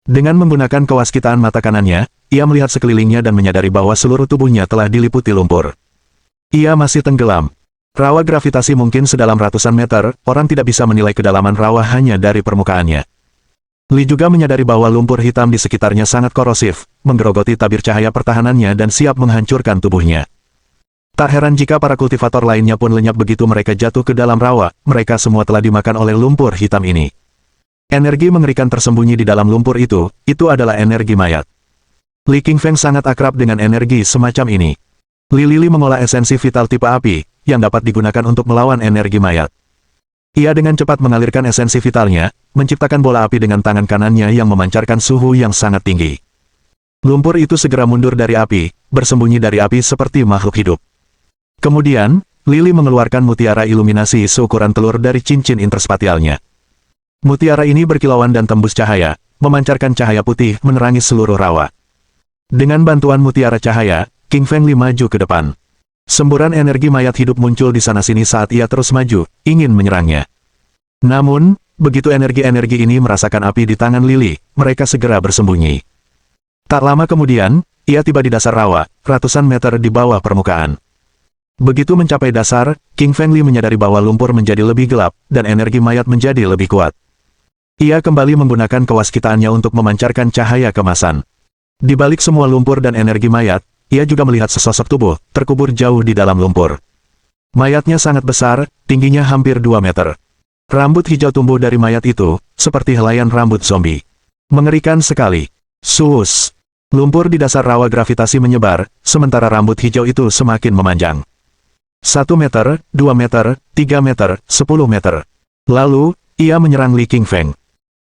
Dengan menggunakan kewaskitaan mata kanannya, ia melihat sekelilingnya dan menyadari bahwa seluruh tubuhnya telah diliputi lumpur. Ia masih tenggelam. Rawa gravitasi mungkin sedalam ratusan meter, orang tidak bisa menilai kedalaman rawa hanya dari permukaannya. Li juga menyadari bahwa lumpur hitam di sekitarnya sangat korosif, menggerogoti tabir cahaya pertahanannya dan siap menghancurkan tubuhnya. Tak heran jika para kultivator lainnya pun lenyap begitu mereka jatuh ke dalam rawa, mereka semua telah dimakan oleh lumpur hitam ini. Energi mengerikan tersembunyi di dalam lumpur itu adalah energi mayat. Li Qingfeng sangat akrab dengan energi semacam ini. Li Lili mengolah esensi vital tipe api, yang dapat digunakan untuk melawan energi mayat. Ia dengan cepat mengalirkan esensi vitalnya, menciptakan bola api dengan tangan kanannya yang memancarkan suhu yang sangat tinggi. Lumpur itu segera mundur dari api, bersembunyi dari api seperti makhluk hidup. Kemudian, Lili mengeluarkan mutiara iluminasi seukuran telur dari cincin interspatialnya. Mutiara ini berkilauan dan tembus cahaya, memancarkan cahaya putih menerangi seluruh rawa. Dengan bantuan mutiara cahaya, King Fengli maju ke depan. Semburan energi mayat hidup muncul di sana-sini saat ia terus maju, ingin menyerangnya. Namun, begitu energi-energi ini merasakan api di tangan Lili, mereka segera bersembunyi. Tak lama kemudian, ia tiba di dasar rawa, ratusan meter di bawah permukaan. Begitu mencapai dasar, King Fengli menyadari bahwa lumpur menjadi lebih gelap, dan energi mayat menjadi lebih kuat. Ia kembali menggunakan kewaskitaannya untuk memancarkan cahaya kemasan. Di balik semua lumpur dan energi mayat, ia juga melihat sesosok tubuh, terkubur jauh di dalam lumpur. Mayatnya sangat besar, tingginya hampir 2 meter. Rambut hijau tumbuh dari mayat itu, seperti helaian rambut zombie. Mengerikan sekali. Suus. Lumpur di dasar rawa gravitasi menyebar, sementara rambut hijau itu semakin memanjang. 1 meter, 2 meter, 3 meter, 10 meter. Lalu, ia menyerang Li Qingfeng.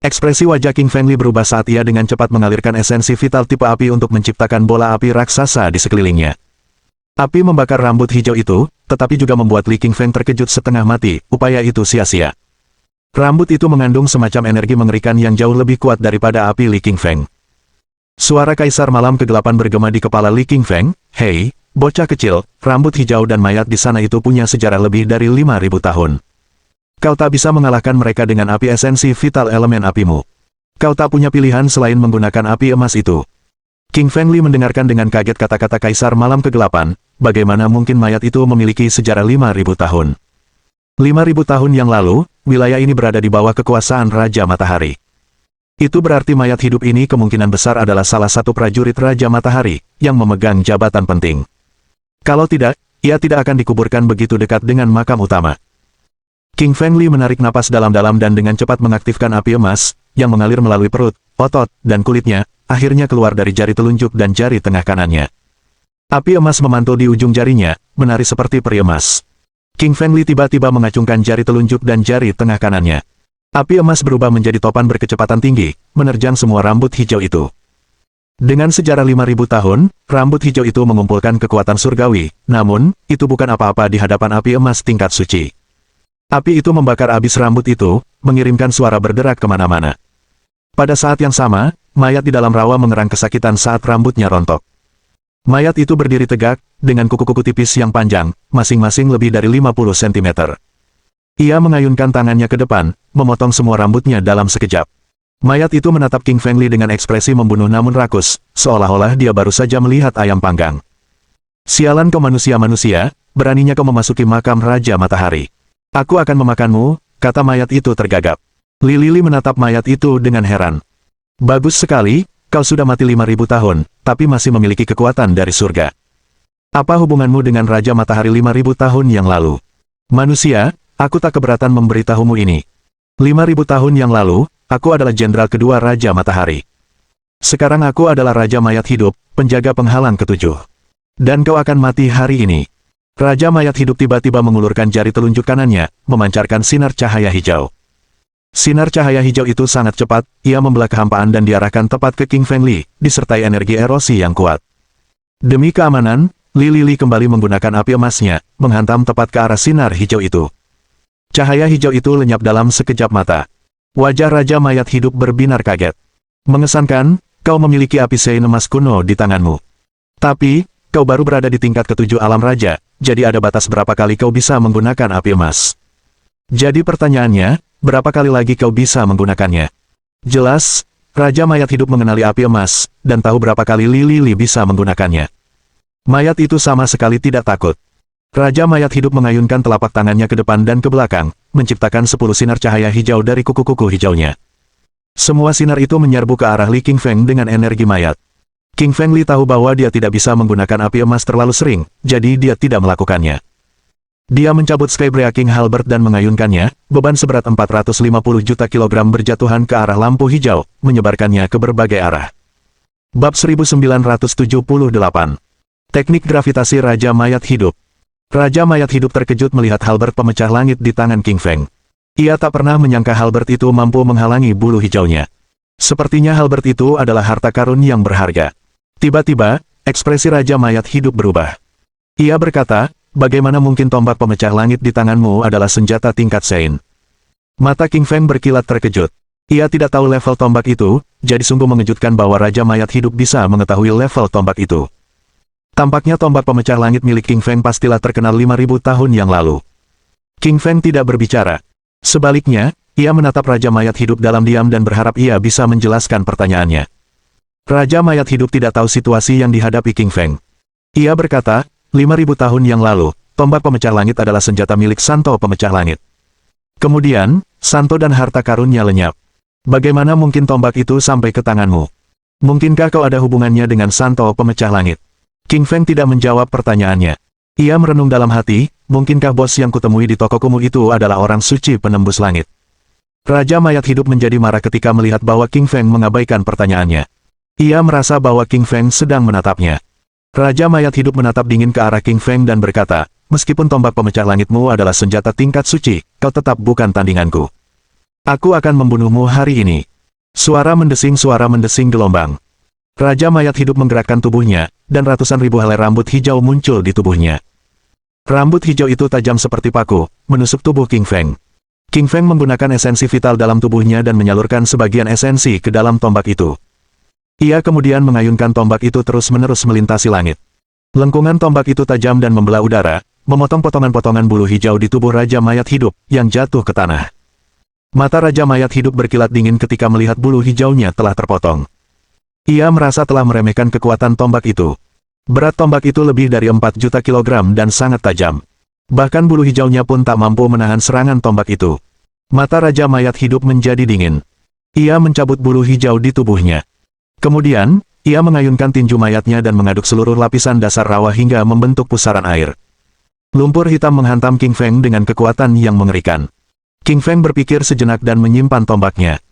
Ekspresi wajah King Fengli berubah saat ia dengan cepat mengalirkan esensi vital tipe api untuk menciptakan bola api raksasa di sekelilingnya. Api membakar rambut hijau itu, tetapi juga membuat Li Qingfeng terkejut setengah mati, upaya itu sia-sia. Rambut itu mengandung semacam energi mengerikan yang jauh lebih kuat daripada api Li Qingfeng. Suara Kaisar Malam Kegelapan bergema di kepala Li Qingfeng, hei, bocah kecil, rambut hijau dan mayat di sana itu punya sejarah lebih dari 5.000 tahun. Kau tak bisa mengalahkan mereka dengan api esensi vital elemen apimu. Kau tak punya pilihan selain menggunakan api emas itu. King Feng Li mendengarkan dengan kaget kata-kata Kaisar Malam Kegelapan, bagaimana mungkin mayat itu memiliki sejarah 5.000 tahun. 5.000 tahun yang lalu, wilayah ini berada di bawah kekuasaan Raja Matahari. Itu berarti mayat hidup ini kemungkinan besar adalah salah satu prajurit Raja Matahari, yang memegang jabatan penting. Kalau tidak, ia tidak akan dikuburkan begitu dekat dengan makam utama. King Feng Li menarik napas dalam-dalam dan dengan cepat mengaktifkan api emas, yang mengalir melalui perut, otot, dan kulitnya, akhirnya keluar dari jari telunjuk dan jari tengah kanannya. Api emas memantul di ujung jarinya, menari seperti peri emas. King Feng Li tiba-tiba mengacungkan jari telunjuk dan jari tengah kanannya. Api emas berubah menjadi topan berkecepatan tinggi, menerjang semua rambut hijau itu. Dengan sejarah 5.000 tahun, rambut hijau itu mengumpulkan kekuatan surgawi, namun, itu bukan apa-apa di hadapan api emas tingkat suci. Api itu membakar habis rambut itu, mengirimkan suara berderak kemana-mana. Pada saat yang sama, mayat di dalam rawa mengerang kesakitan saat rambutnya rontok. Mayat itu berdiri tegak, dengan kuku-kuku tipis yang panjang, masing-masing lebih dari 50 cm. Ia mengayunkan tangannya ke depan, memotong semua rambutnya dalam sekejap. Mayat itu menatap King Feng Li dengan ekspresi membunuh namun rakus, seolah-olah dia baru saja melihat ayam panggang. Sialan kau manusia-manusia, beraninya kau memasuki makam Raja Matahari. Aku akan memakanmu, kata mayat itu tergagap. Li Li menatap mayat itu dengan heran. Bagus sekali, kau sudah mati 5.000 tahun, tapi masih memiliki kekuatan dari surga. Apa hubunganmu dengan Raja Matahari 5.000 tahun yang lalu? Manusia, aku tak keberatan memberitahumu ini. 5.000 tahun yang lalu, aku adalah jenderal kedua Raja Matahari. Sekarang aku adalah Raja Mayat Hidup, penjaga penghalang ketujuh. Dan kau akan mati hari ini. Raja Mayat Hidup tiba-tiba mengulurkan jari telunjuk kanannya, memancarkan sinar cahaya hijau. Sinar cahaya hijau itu sangat cepat, ia membelah kehampaan dan diarahkan tepat ke King Feng Li, disertai energi erosi yang kuat. Demi keamanan, Li Li kembali menggunakan api emasnya, menghantam tepat ke arah sinar hijau itu. Cahaya hijau itu lenyap dalam sekejap mata. Wajah Raja Mayat Hidup berbinar kaget. Mengesankan, kau memiliki api sein emas kuno di tanganmu. Tapi, kau baru berada di tingkat ketujuh alam raja, jadi ada batas berapa kali kau bisa menggunakan api emas. Jadi pertanyaannya, berapa kali lagi kau bisa menggunakannya? Jelas, Raja Mayat Hidup mengenali api emas, dan tahu berapa kali Li Li bisa menggunakannya. Mayat itu sama sekali tidak takut. Raja Mayat Hidup mengayunkan telapak tangannya ke depan dan ke belakang, menciptakan 10 sinar cahaya hijau dari kuku-kuku hijaunya. Semua sinar itu menyerbu ke arah Li King Feng dengan energi mayat. King Feng Li tahu bahwa dia tidak bisa menggunakan api emas terlalu sering, jadi dia tidak melakukannya. Dia mencabut Skybreaking Halberd dan mengayunkannya, beban seberat 450 juta kilogram berjatuhan ke arah lampu hijau, menyebarkannya ke berbagai arah. Bab 1978. Teknik gravitasi Raja Mayat Hidup. Raja Mayat Hidup terkejut melihat halberd pemecah langit di tangan King Feng. Ia tak pernah menyangka halberd itu mampu menghalangi bulu hijaunya. Sepertinya halberd itu adalah harta karun yang berharga. Tiba-tiba, ekspresi Raja Mayat Hidup berubah. Ia berkata, bagaimana mungkin tombak pemecah langit di tanganmu adalah senjata tingkat sein? Mata King Feng berkilat terkejut. Ia tidak tahu level tombak itu, jadi sungguh mengejutkan bahwa Raja Mayat Hidup bisa mengetahui level tombak itu. Tampaknya tombak pemecah langit milik King Feng pastilah terkenal 5.000 tahun yang lalu. King Feng tidak berbicara. Sebaliknya, ia menatap Raja Mayat Hidup dalam diam dan berharap ia bisa menjelaskan pertanyaannya. Raja Mayat Hidup tidak tahu situasi yang dihadapi King Feng. Ia berkata, 5.000 tahun yang lalu, tombak pemecah langit adalah senjata milik Santo Pemecah Langit. Kemudian, Santo dan harta karunnya lenyap. Bagaimana mungkin tombak itu sampai ke tanganmu? Mungkinkah kau ada hubungannya dengan Santo Pemecah Langit? King Feng tidak menjawab pertanyaannya. Ia merenung dalam hati, mungkinkah bos yang kutemui di toko kumuh itu adalah orang suci penembus langit? Raja Mayat Hidup menjadi marah ketika melihat bahwa King Feng mengabaikan pertanyaannya. Ia merasa bahwa King Feng sedang menatapnya. Raja Mayat Hidup menatap dingin ke arah King Feng dan berkata, meskipun tombak pemecah langitmu adalah senjata tingkat suci, kau tetap bukan tandinganku. Aku akan membunuhmu hari ini. Suara mendesing gelombang. Raja Mayat Hidup menggerakkan tubuhnya, dan ratusan ribu helai rambut hijau muncul di tubuhnya. Rambut hijau itu tajam seperti paku, menusuk tubuh King Feng. King Feng menggunakan esensi vital dalam tubuhnya dan menyalurkan sebagian esensi ke dalam tombak itu. Ia kemudian mengayunkan tombak itu terus-menerus melintasi langit. Lengkungan tombak itu tajam dan membelah udara, memotong potongan-potongan bulu hijau di tubuh Raja Mayat Hidup yang jatuh ke tanah. Mata Raja Mayat Hidup berkilat dingin ketika melihat bulu hijaunya telah terpotong. Ia merasa telah meremehkan kekuatan tombak itu. Berat tombak itu lebih dari 4 juta kilogram dan sangat tajam. Bahkan bulu hijaunya pun tak mampu menahan serangan tombak itu. Mata Raja Mayat Hidup menjadi dingin. Ia mencabut bulu hijau di tubuhnya. Kemudian, ia mengayunkan tinju mayatnya dan mengaduk seluruh lapisan dasar rawa hingga membentuk pusaran air. Lumpur hitam menghantam King Feng dengan kekuatan yang mengerikan. King Feng berpikir sejenak dan menyimpan tombaknya.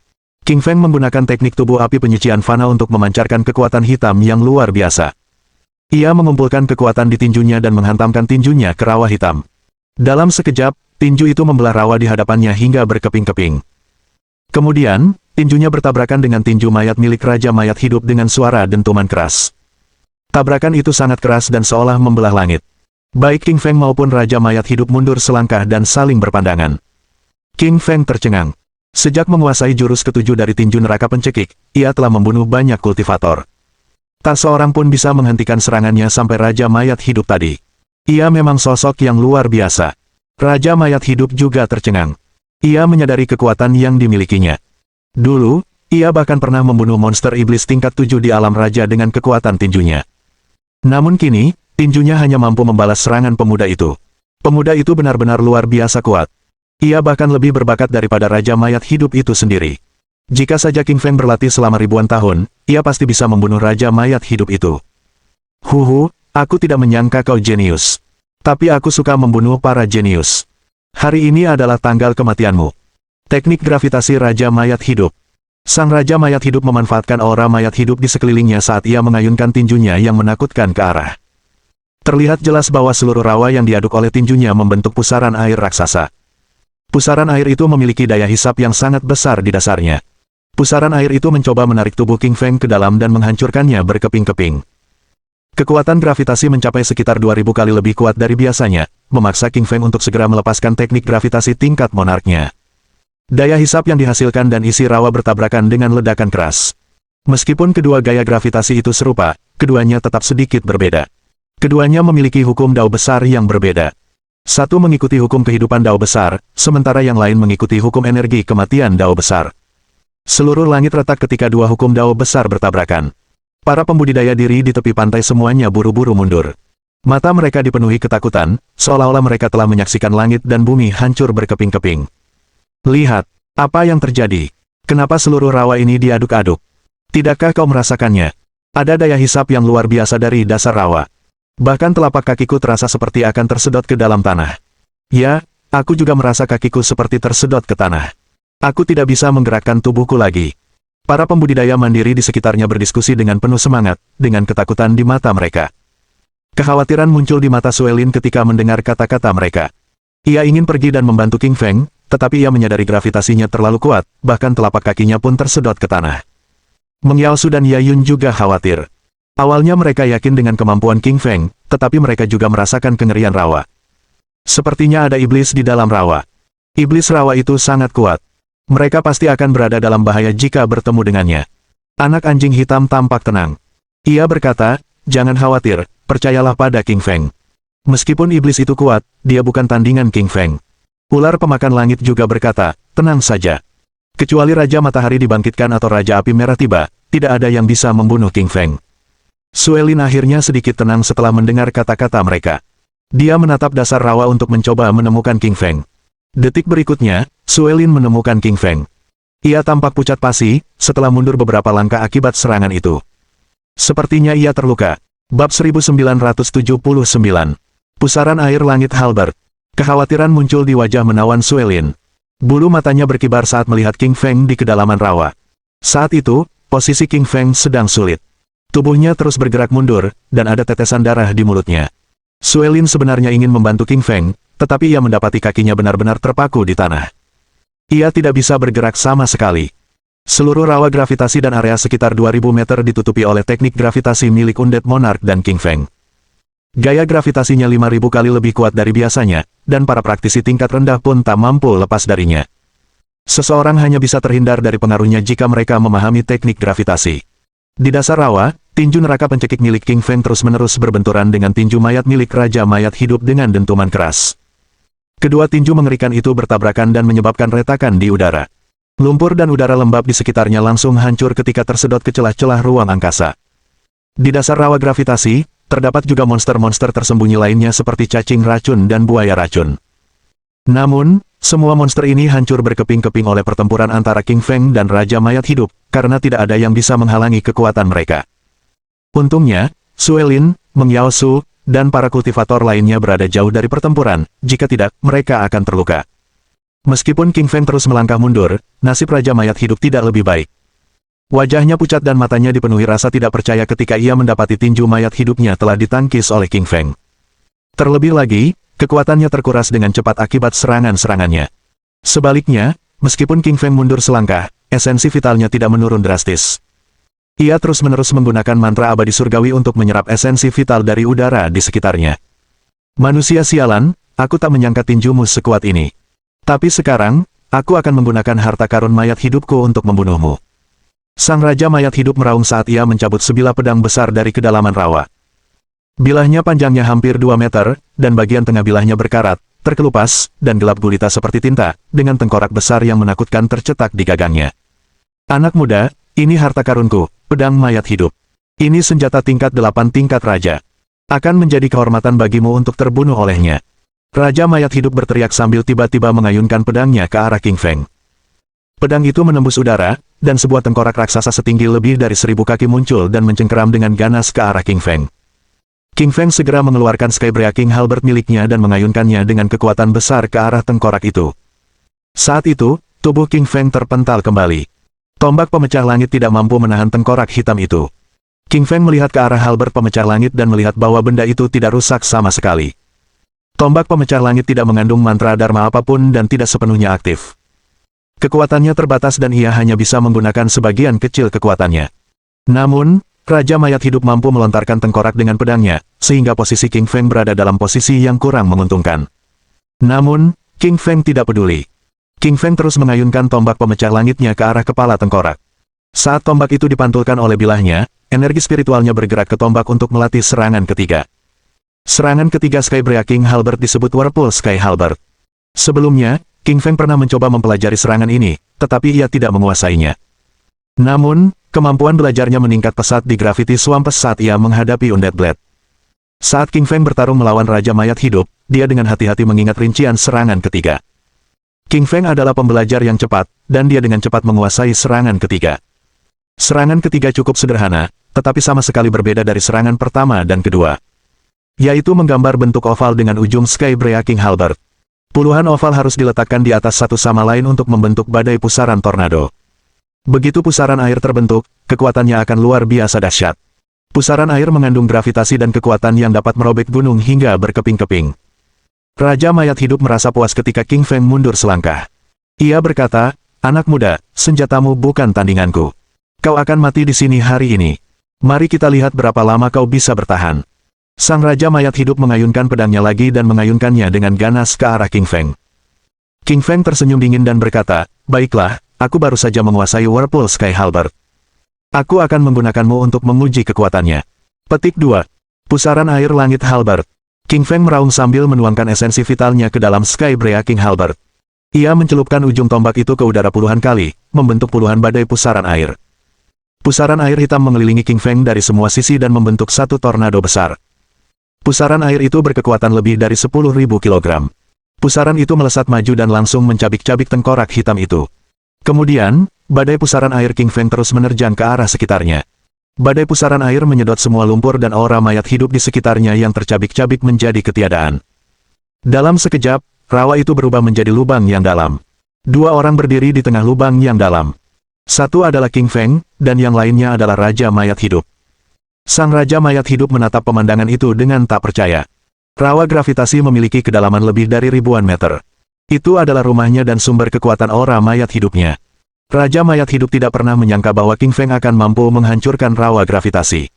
King Feng menggunakan teknik tubuh api penyucian fana untuk memancarkan kekuatan hitam yang luar biasa. Ia mengumpulkan kekuatan di tinjunya dan menghantamkan tinjunya ke rawa hitam. Dalam sekejap, tinju itu membelah rawa di hadapannya hingga berkeping-keping. Kemudian, tinjunya bertabrakan dengan tinju mayat milik Raja Mayat Hidup dengan suara dentuman keras. Tabrakan itu sangat keras dan seolah membelah langit. Baik King Feng maupun Raja Mayat Hidup mundur selangkah dan saling berpandangan. King Feng tercengang. Sejak menguasai jurus ketujuh dari tinju neraka pencekik, ia telah membunuh banyak kultivator. Tak seorang pun bisa menghentikan serangannya sampai Raja Mayat Hidup tadi. Ia memang sosok yang luar biasa. Raja Mayat Hidup juga tercengang. Ia menyadari kekuatan yang dimilikinya. Dulu, ia bahkan pernah membunuh monster iblis tingkat 7 di alam raja dengan kekuatan tinjunya. Namun kini, tinjunya hanya mampu membalas serangan pemuda itu. Pemuda itu benar-benar luar biasa kuat. Ia bahkan lebih berbakat daripada Raja Mayat Hidup itu sendiri. Jika saja King Feng berlatih selama ribuan tahun, ia pasti bisa membunuh Raja Mayat Hidup itu. Huhu, aku tidak menyangka kau jenius. Tapi aku suka membunuh para jenius. Hari ini adalah tanggal kematianmu. Teknik gravitasi Raja Mayat Hidup. Sang Raja Mayat Hidup memanfaatkan aura mayat hidup di sekelilingnya saat ia mengayunkan tinjunya yang menakutkan ke arah. Terlihat jelas bahwa seluruh rawa yang diaduk oleh tinjunya membentuk pusaran air raksasa. Pusaran air itu memiliki daya hisap yang sangat besar di dasarnya. Pusaran air itu mencoba menarik tubuh King Feng ke dalam dan menghancurkannya berkeping-keping. Kekuatan gravitasi mencapai sekitar 2000 kali lebih kuat dari biasanya, memaksa King Feng untuk segera melepaskan teknik gravitasi tingkat monarknya. Daya hisap yang dihasilkan dan isi rawa bertabrakan dengan ledakan keras. Meskipun kedua gaya gravitasi itu serupa, keduanya tetap sedikit berbeda. Keduanya memiliki hukum Dao besar yang berbeda. Satu mengikuti hukum kehidupan Dao besar, sementara yang lain mengikuti hukum energi kematian Dao besar. Seluruh langit retak ketika dua hukum Dao besar bertabrakan. Para pembudidaya diri di tepi pantai semuanya buru-buru mundur. Mata mereka dipenuhi ketakutan, seolah-olah mereka telah menyaksikan langit dan bumi hancur berkeping-keping. Lihat, apa yang terjadi? Kenapa seluruh rawa ini diaduk-aduk? Tidakkah kau merasakannya? Ada daya hisap yang luar biasa dari dasar rawa. Bahkan telapak kakiku terasa seperti akan tersedot ke dalam tanah. Ya, aku juga merasa kakiku seperti tersedot ke tanah. Aku tidak bisa menggerakkan tubuhku lagi. Para pembudidaya mandiri di sekitarnya berdiskusi dengan penuh semangat, dengan ketakutan di mata mereka. Kekhawatiran muncul di mata Suelin ketika mendengar kata-kata mereka. Ia ingin pergi dan membantu King Feng, tetapi ia menyadari gravitasinya terlalu kuat, bahkan telapak kakinya pun tersedot ke tanah. Meng Yaosu dan Yayun juga khawatir. Awalnya mereka yakin dengan kemampuan King Feng, tetapi mereka juga merasakan kengerian rawa. Sepertinya ada iblis di dalam rawa. Iblis rawa itu sangat kuat. Mereka pasti akan berada dalam bahaya jika bertemu dengannya. Anak anjing hitam tampak tenang. Ia berkata, jangan khawatir, percayalah pada King Feng. Meskipun iblis itu kuat, dia bukan tandingan King Feng. Ular pemakan langit juga berkata, tenang saja. Kecuali Raja Matahari dibangkitkan atau Raja Api Merah tiba, tidak ada yang bisa membunuh King Feng. Suelin akhirnya sedikit tenang setelah mendengar kata-kata mereka. Dia menatap dasar rawa untuk mencoba menemukan King Feng. Detik berikutnya, Suelin menemukan King Feng. Ia tampak pucat pasi, setelah mundur beberapa langkah akibat serangan itu. Sepertinya ia terluka. Bab 1979. Pusaran air langit Halberd. Kekhawatiran muncul di wajah menawan Suelin. Bulu matanya berkibar saat melihat King Feng di kedalaman rawa. Saat itu, posisi King Feng sedang sulit. Tubuhnya terus bergerak mundur, dan ada tetesan darah di mulutnya. Suelin sebenarnya ingin membantu King Feng, tetapi ia mendapati kakinya benar-benar terpaku di tanah. Ia tidak bisa bergerak sama sekali. Seluruh rawa gravitasi dan area sekitar 2000 meter ditutupi oleh teknik gravitasi milik Undead Monarch dan King Feng. Gaya gravitasinya 5000 kali lebih kuat dari biasanya, dan para praktisi tingkat rendah pun tak mampu lepas darinya. Seseorang hanya bisa terhindar dari pengaruhnya jika mereka memahami teknik gravitasi. Di dasar rawa, tinju neraka pencekik milik King Feng terus-menerus berbenturan dengan tinju mayat milik Raja Mayat Hidup dengan dentuman keras. Kedua tinju mengerikan itu bertabrakan dan menyebabkan retakan di udara. Lumpur dan udara lembab di sekitarnya langsung hancur ketika tersedot ke celah-celah ruang angkasa. Di dasar rawa gravitasi, terdapat juga monster-monster tersembunyi lainnya seperti cacing racun dan buaya racun. Namun, semua monster ini hancur berkeping-keping oleh pertempuran antara King Feng dan Raja Mayat Hidup, karena tidak ada yang bisa menghalangi kekuatan mereka. Untungnya, Suelin, Meng Yaosu, dan para kultivator lainnya berada jauh dari pertempuran, jika tidak, mereka akan terluka. Meskipun King Feng terus melangkah mundur, nasib Raja Mayat Hidup tidak lebih baik. Wajahnya pucat dan matanya dipenuhi rasa tidak percaya ketika ia mendapati tinju mayat hidupnya telah ditangkis oleh King Feng. Terlebih lagi, kekuatannya terkuras dengan cepat akibat serangan-serangannya. Sebaliknya, meskipun King Feng mundur selangkah, esensi vitalnya tidak menurun drastis. Ia terus-menerus menggunakan mantra abadi surgawi untuk menyerap esensi vital dari udara di sekitarnya. Manusia sialan, aku tak menyangka tinjumu sekuat ini. Tapi sekarang, aku akan menggunakan harta karun mayat hidupku untuk membunuhmu. Sang Raja Mayat Hidup meraung saat ia mencabut sebilah pedang besar dari kedalaman rawa. Bilahnya panjangnya hampir 2 meter, dan bagian tengah bilahnya berkarat, terkelupas, dan gelap gulita seperti tinta, dengan tengkorak besar yang menakutkan tercetak di gagangnya. Anak muda, ini harta karunku, pedang mayat hidup. Ini senjata tingkat 8 tingkat raja. Akan menjadi kehormatan bagimu untuk terbunuh olehnya. Raja Mayat Hidup berteriak sambil tiba-tiba mengayunkan pedangnya ke arah King Feng. Pedang itu menembus udara, dan sebuah tengkorak raksasa setinggi lebih dari 1000 kaki muncul dan mencengkeram dengan ganas ke arah King Feng. King Feng segera mengeluarkan Skybreaking Halberd miliknya dan mengayunkannya dengan kekuatan besar ke arah tengkorak itu. Saat itu, tubuh King Feng terpental kembali. Tombak pemecah langit tidak mampu menahan tengkorak hitam itu. King Feng melihat ke arah Halberd pemecah langit dan melihat bahwa benda itu tidak rusak sama sekali. Tombak pemecah langit tidak mengandung mantra dharma apapun dan tidak sepenuhnya aktif. Kekuatannya terbatas dan ia hanya bisa menggunakan sebagian kecil kekuatannya. Namun, Raja Mayat Hidup mampu melontarkan tengkorak dengan pedangnya, sehingga posisi King Feng berada dalam posisi yang kurang menguntungkan. Namun, King Feng tidak peduli. King Feng terus mengayunkan tombak pemecah langitnya ke arah kepala tengkorak. Saat tombak itu dipantulkan oleh bilahnya, energi spiritualnya bergerak ke tombak untuk melatih serangan ketiga. Serangan ketiga Skybreaking Halberd disebut Whirlpool Sky Halberd. Sebelumnya, King Feng pernah mencoba mempelajari serangan ini, tetapi ia tidak menguasainya. Namun, kemampuan belajarnya meningkat pesat di Gravity Swampus saat ia menghadapi Undead Blade. Saat King Feng bertarung melawan Raja Mayat Hidup, dia dengan hati-hati mengingat rincian serangan ketiga. King Feng adalah pembelajar yang cepat, dan dia dengan cepat menguasai serangan ketiga. Serangan ketiga cukup sederhana, tetapi sama sekali berbeda dari serangan pertama dan kedua. Yaitu menggambar bentuk oval dengan ujung Skybreaking Halberd. Puluhan oval harus diletakkan di atas satu sama lain untuk membentuk badai pusaran tornado. Begitu pusaran air terbentuk, kekuatannya akan luar biasa dahsyat. Pusaran air mengandung gravitasi dan kekuatan yang dapat merobek gunung hingga berkeping-keping. Raja Mayat Hidup merasa puas ketika King Feng mundur selangkah. Ia berkata, "Anak muda, senjatamu bukan tandinganku. Kau akan mati di sini hari ini. Mari kita lihat berapa lama kau bisa bertahan." Sang Raja Mayat Hidup mengayunkan pedangnya lagi dan mengayunkannya dengan ganas ke arah King Feng. King Feng tersenyum dingin dan berkata, "Baiklah, aku baru saja menguasai Whirlpool Sky Halberd. Aku akan menggunakanmu untuk menguji kekuatannya." Petik 2. Pusaran air langit Halberd. King Feng meraung sambil menuangkan esensi vitalnya ke dalam Skybreaking Halberd. Ia mencelupkan ujung tombak itu ke udara puluhan kali, membentuk puluhan badai pusaran air. Pusaran air hitam mengelilingi King Feng dari semua sisi dan membentuk satu tornado besar. Pusaran air itu berkekuatan lebih dari 10.000 kg. Pusaran itu melesat maju dan langsung mencabik-cabik tengkorak hitam itu. Kemudian, badai pusaran air King Feng terus menerjang ke arah sekitarnya. Badai pusaran air menyedot semua lumpur dan aura mayat hidup di sekitarnya yang tercabik-cabik menjadi ketiadaan. Dalam sekejap, rawa itu berubah menjadi lubang yang dalam. 2 orang berdiri di tengah lubang yang dalam. Satu adalah King Feng, dan yang lainnya adalah Raja Mayat Hidup. Sang Raja Mayat Hidup menatap pemandangan itu dengan tak percaya. Rawa gravitasi memiliki kedalaman lebih dari ribuan meter. Itu adalah rumahnya dan sumber kekuatan aura mayat hidupnya. Raja Mayat Hidup tidak pernah menyangka bahwa King Feng akan mampu menghancurkan rawa gravitasi.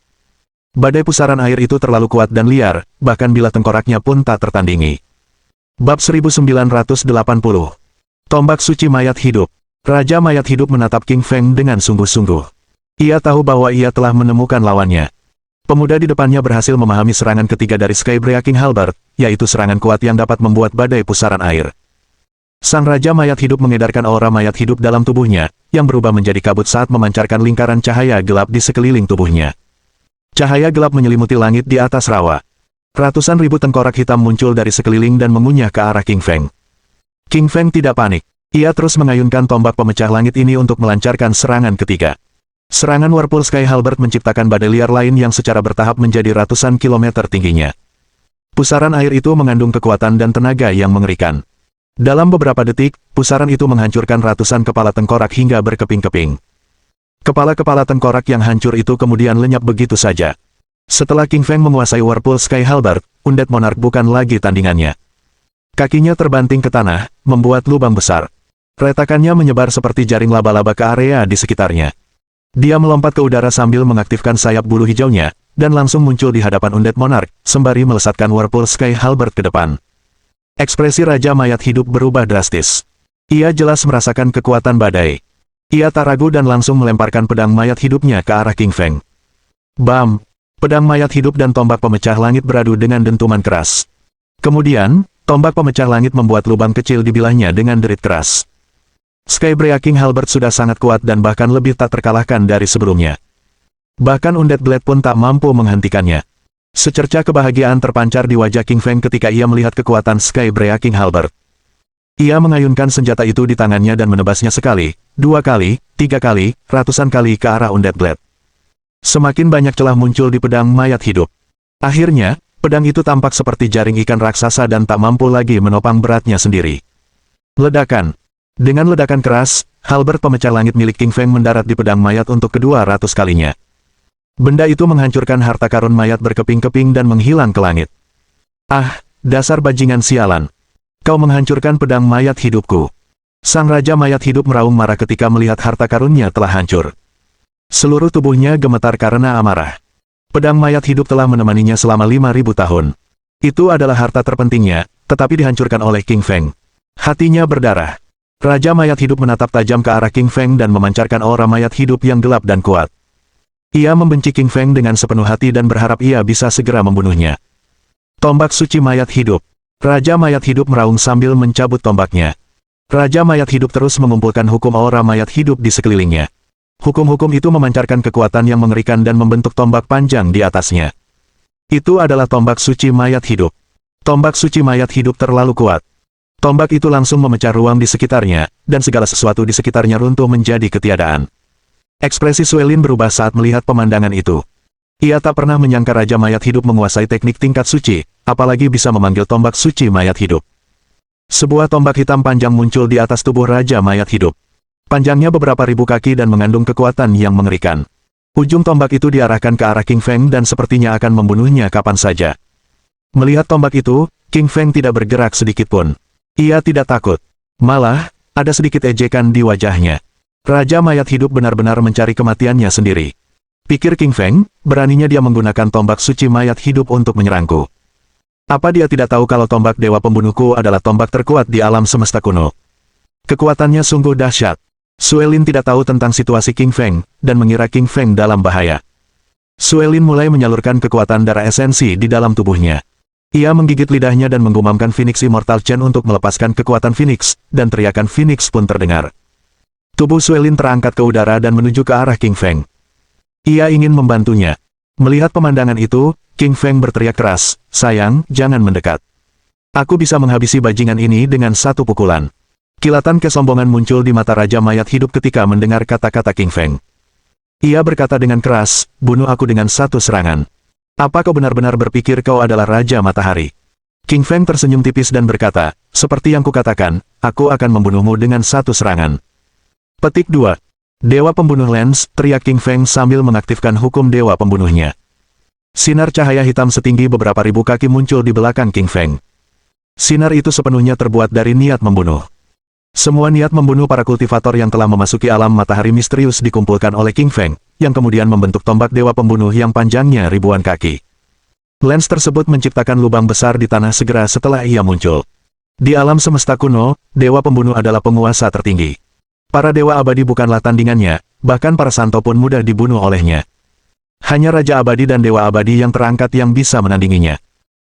Badai pusaran air itu terlalu kuat dan liar, bahkan bila tengkoraknya pun tak tertandingi. Bab 1980. Tombak Suci Mayat Hidup. Raja Mayat Hidup menatap King Feng dengan sungguh-sungguh. Ia tahu bahwa ia telah menemukan lawannya. Pemuda di depannya berhasil memahami serangan ketiga dari Skybreaking Halberd, yaitu serangan kuat yang dapat membuat badai pusaran air. Sang Raja Mayat Hidup mengedarkan aura mayat hidup dalam tubuhnya, yang berubah menjadi kabut saat memancarkan lingkaran cahaya gelap di sekeliling tubuhnya. Cahaya gelap menyelimuti langit di atas rawa. Ratusan ribu tengkorak hitam muncul dari sekeliling dan mengunyah ke arah King Feng. King Feng tidak panik. Ia terus mengayunkan tombak pemecah langit ini untuk melancarkan serangan ketiga. Serangan Whirlpool Sky Halberd menciptakan badai liar lain yang secara bertahap menjadi ratusan kilometer tingginya. Pusaran air itu mengandung kekuatan dan tenaga yang mengerikan. Dalam beberapa detik, pusaran itu menghancurkan ratusan kepala tengkorak hingga berkeping-keping. Kepala-kepala tengkorak yang hancur itu kemudian lenyap begitu saja. Setelah King Feng menguasai Whirlpool Sky Halberd, Undead Monarch bukan lagi tandingannya. Kakinya terbanting ke tanah, membuat lubang besar. Retakannya menyebar seperti jaring laba-laba ke area di sekitarnya. Dia melompat ke udara sambil mengaktifkan sayap bulu hijaunya, dan langsung muncul di hadapan Undead Monarch, sembari melesatkan Whirlpool Sky Halberd ke depan. Ekspresi Raja Mayat Hidup berubah drastis. Ia jelas merasakan kekuatan badai. Ia tak ragu dan langsung melemparkan pedang mayat hidupnya ke arah King Feng. Bam! Pedang mayat hidup dan tombak pemecah langit beradu dengan dentuman keras. Kemudian, tombak pemecah langit membuat lubang kecil di bilahnya dengan derit keras. Skybreaking Halberd sudah sangat kuat dan bahkan lebih tak terkalahkan dari sebelumnya. Bahkan Undead Blade pun tak mampu menghentikannya. Secerca kebahagiaan terpancar di wajah King Feng ketika ia melihat kekuatan Skybreaking Halberd. Ia mengayunkan senjata itu di tangannya dan menebasnya sekali, 2 kali, 3 kali, ratusan kali ke arah Undead Blade. Semakin banyak celah muncul di pedang mayat hidup. Akhirnya, pedang itu tampak seperti jaring ikan raksasa dan tak mampu lagi menopang beratnya sendiri. Ledakan. Dengan ledakan keras, halberd pemecah langit milik King Feng mendarat di pedang mayat untuk ke-200 kalinya. Benda itu menghancurkan harta karun mayat berkeping-keping dan menghilang ke langit. Ah, dasar bajingan sialan. Kau menghancurkan pedang mayat hidupku. Sang Raja Mayat Hidup meraung marah ketika melihat harta karunnya telah hancur. Seluruh tubuhnya gemetar karena amarah. Pedang mayat hidup telah menemaninya selama 5.000 tahun. Itu adalah harta terpentingnya, tetapi dihancurkan oleh King Feng. Hatinya berdarah. Raja Mayat Hidup menatap tajam ke arah King Feng dan memancarkan aura mayat hidup yang gelap dan kuat. Ia membenci King Feng dengan sepenuh hati dan berharap ia bisa segera membunuhnya. Tombak suci mayat hidup. Raja Mayat Hidup meraung sambil mencabut tombaknya. Raja Mayat Hidup terus mengumpulkan hukum aura mayat hidup di sekelilingnya. Hukum-hukum itu memancarkan kekuatan yang mengerikan dan membentuk tombak panjang di atasnya. Itu adalah tombak suci mayat hidup. Tombak suci mayat hidup terlalu kuat. Tombak itu langsung memecah ruang di sekitarnya, dan segala sesuatu di sekitarnya runtuh menjadi ketiadaan. Ekspresi Suelin berubah saat melihat pemandangan itu. Ia tak pernah menyangka Raja Mayat Hidup menguasai teknik tingkat suci, apalagi bisa memanggil tombak suci mayat hidup. Sebuah tombak hitam panjang muncul di atas tubuh Raja Mayat Hidup. Panjangnya beberapa ribu kaki dan mengandung kekuatan yang mengerikan. Ujung tombak itu diarahkan ke arah King Feng dan sepertinya akan membunuhnya kapan saja. Melihat tombak itu, King Feng tidak bergerak sedikitpun. Ia tidak takut. Malah, ada sedikit ejekan di wajahnya. Raja Mayat Hidup benar-benar mencari kematiannya sendiri. Pikir King Feng, beraninya dia menggunakan tombak suci mayat hidup untuk menyerangku. Apa dia tidak tahu kalau tombak dewa pembunuhku adalah tombak terkuat di alam semesta kuno? Kekuatannya sungguh dahsyat. Suelin tidak tahu tentang situasi King Feng, dan mengira King Feng dalam bahaya. Suelin mulai menyalurkan kekuatan darah esensi di dalam tubuhnya. Ia menggigit lidahnya dan menggumamkan Phoenix Immortal Chain untuk melepaskan kekuatan Phoenix, dan teriakan Phoenix pun terdengar. Tubuh Suelin terangkat ke udara dan menuju ke arah King Feng. Ia ingin membantunya. Melihat pemandangan itu, King Feng berteriak keras, "Sayang, jangan mendekat. Aku bisa menghabisi bajingan ini dengan satu pukulan." Kilatan kesombongan muncul di mata Raja Mayat Hidup ketika mendengar kata-kata King Feng. Ia berkata dengan keras, "Bunuh aku dengan satu serangan. Apa kau benar-benar berpikir kau adalah Raja Matahari?" King Feng tersenyum tipis dan berkata, "Seperti yang kukatakan, aku akan membunuhmu dengan satu serangan." Petik 2. Dewa Pembunuh Lens, teriak King Feng sambil mengaktifkan hukum Dewa Pembunuhnya. Sinar cahaya hitam setinggi beberapa ribu kaki muncul di belakang King Feng. Sinar itu sepenuhnya terbuat dari niat membunuh. Semua niat membunuh para kultivator yang telah memasuki alam matahari misterius dikumpulkan oleh King Feng, yang kemudian membentuk tombak Dewa Pembunuh yang panjangnya ribuan kaki. Lens tersebut menciptakan lubang besar di tanah segera setelah ia muncul. Di alam semesta kuno, Dewa Pembunuh adalah penguasa tertinggi. Para dewa abadi bukanlah tandingannya, bahkan para santo pun mudah dibunuh olehnya. Hanya Raja Abadi dan Dewa Abadi yang terangkat yang bisa menandinginya.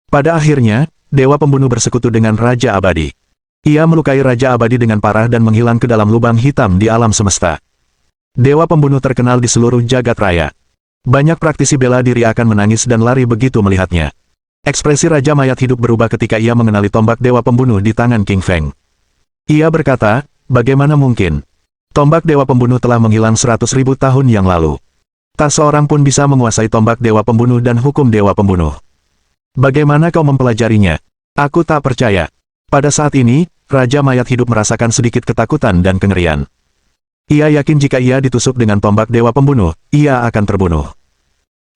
Pada akhirnya, Dewa Pembunuh bersekutu dengan Raja Abadi. Ia melukai Raja Abadi dengan parah dan menghilang ke dalam lubang hitam di alam semesta. Dewa Pembunuh terkenal di seluruh jagat raya. Banyak praktisi bela diri akan menangis dan lari begitu melihatnya. Ekspresi Raja Mayat hidup berubah ketika ia mengenali tombak Dewa Pembunuh di tangan King Feng. Ia berkata, bagaimana mungkin? Tombak Dewa Pembunuh telah menghilang 100.000 tahun yang lalu. Tak seorang pun bisa menguasai tombak Dewa Pembunuh dan hukum Dewa Pembunuh. Bagaimana kau mempelajarinya? Aku tak percaya. Pada saat ini, Raja Mayat hidup merasakan sedikit ketakutan dan kengerian. Ia yakin jika ia ditusuk dengan tombak Dewa Pembunuh, ia akan terbunuh.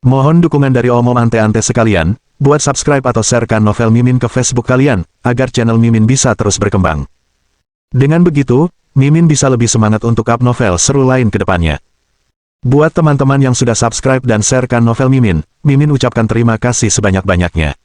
Mohon dukungan dari omom ante-ante sekalian, buat subscribe atau sharekan novel Mimin ke Facebook kalian, agar channel Mimin bisa terus berkembang. Dengan begitu, Mimin bisa lebih semangat untuk up novel seru lain ke depannya. Buat teman-teman yang sudah subscribe dan sharekan novel Mimin, Mimin ucapkan terima kasih sebanyak-banyaknya.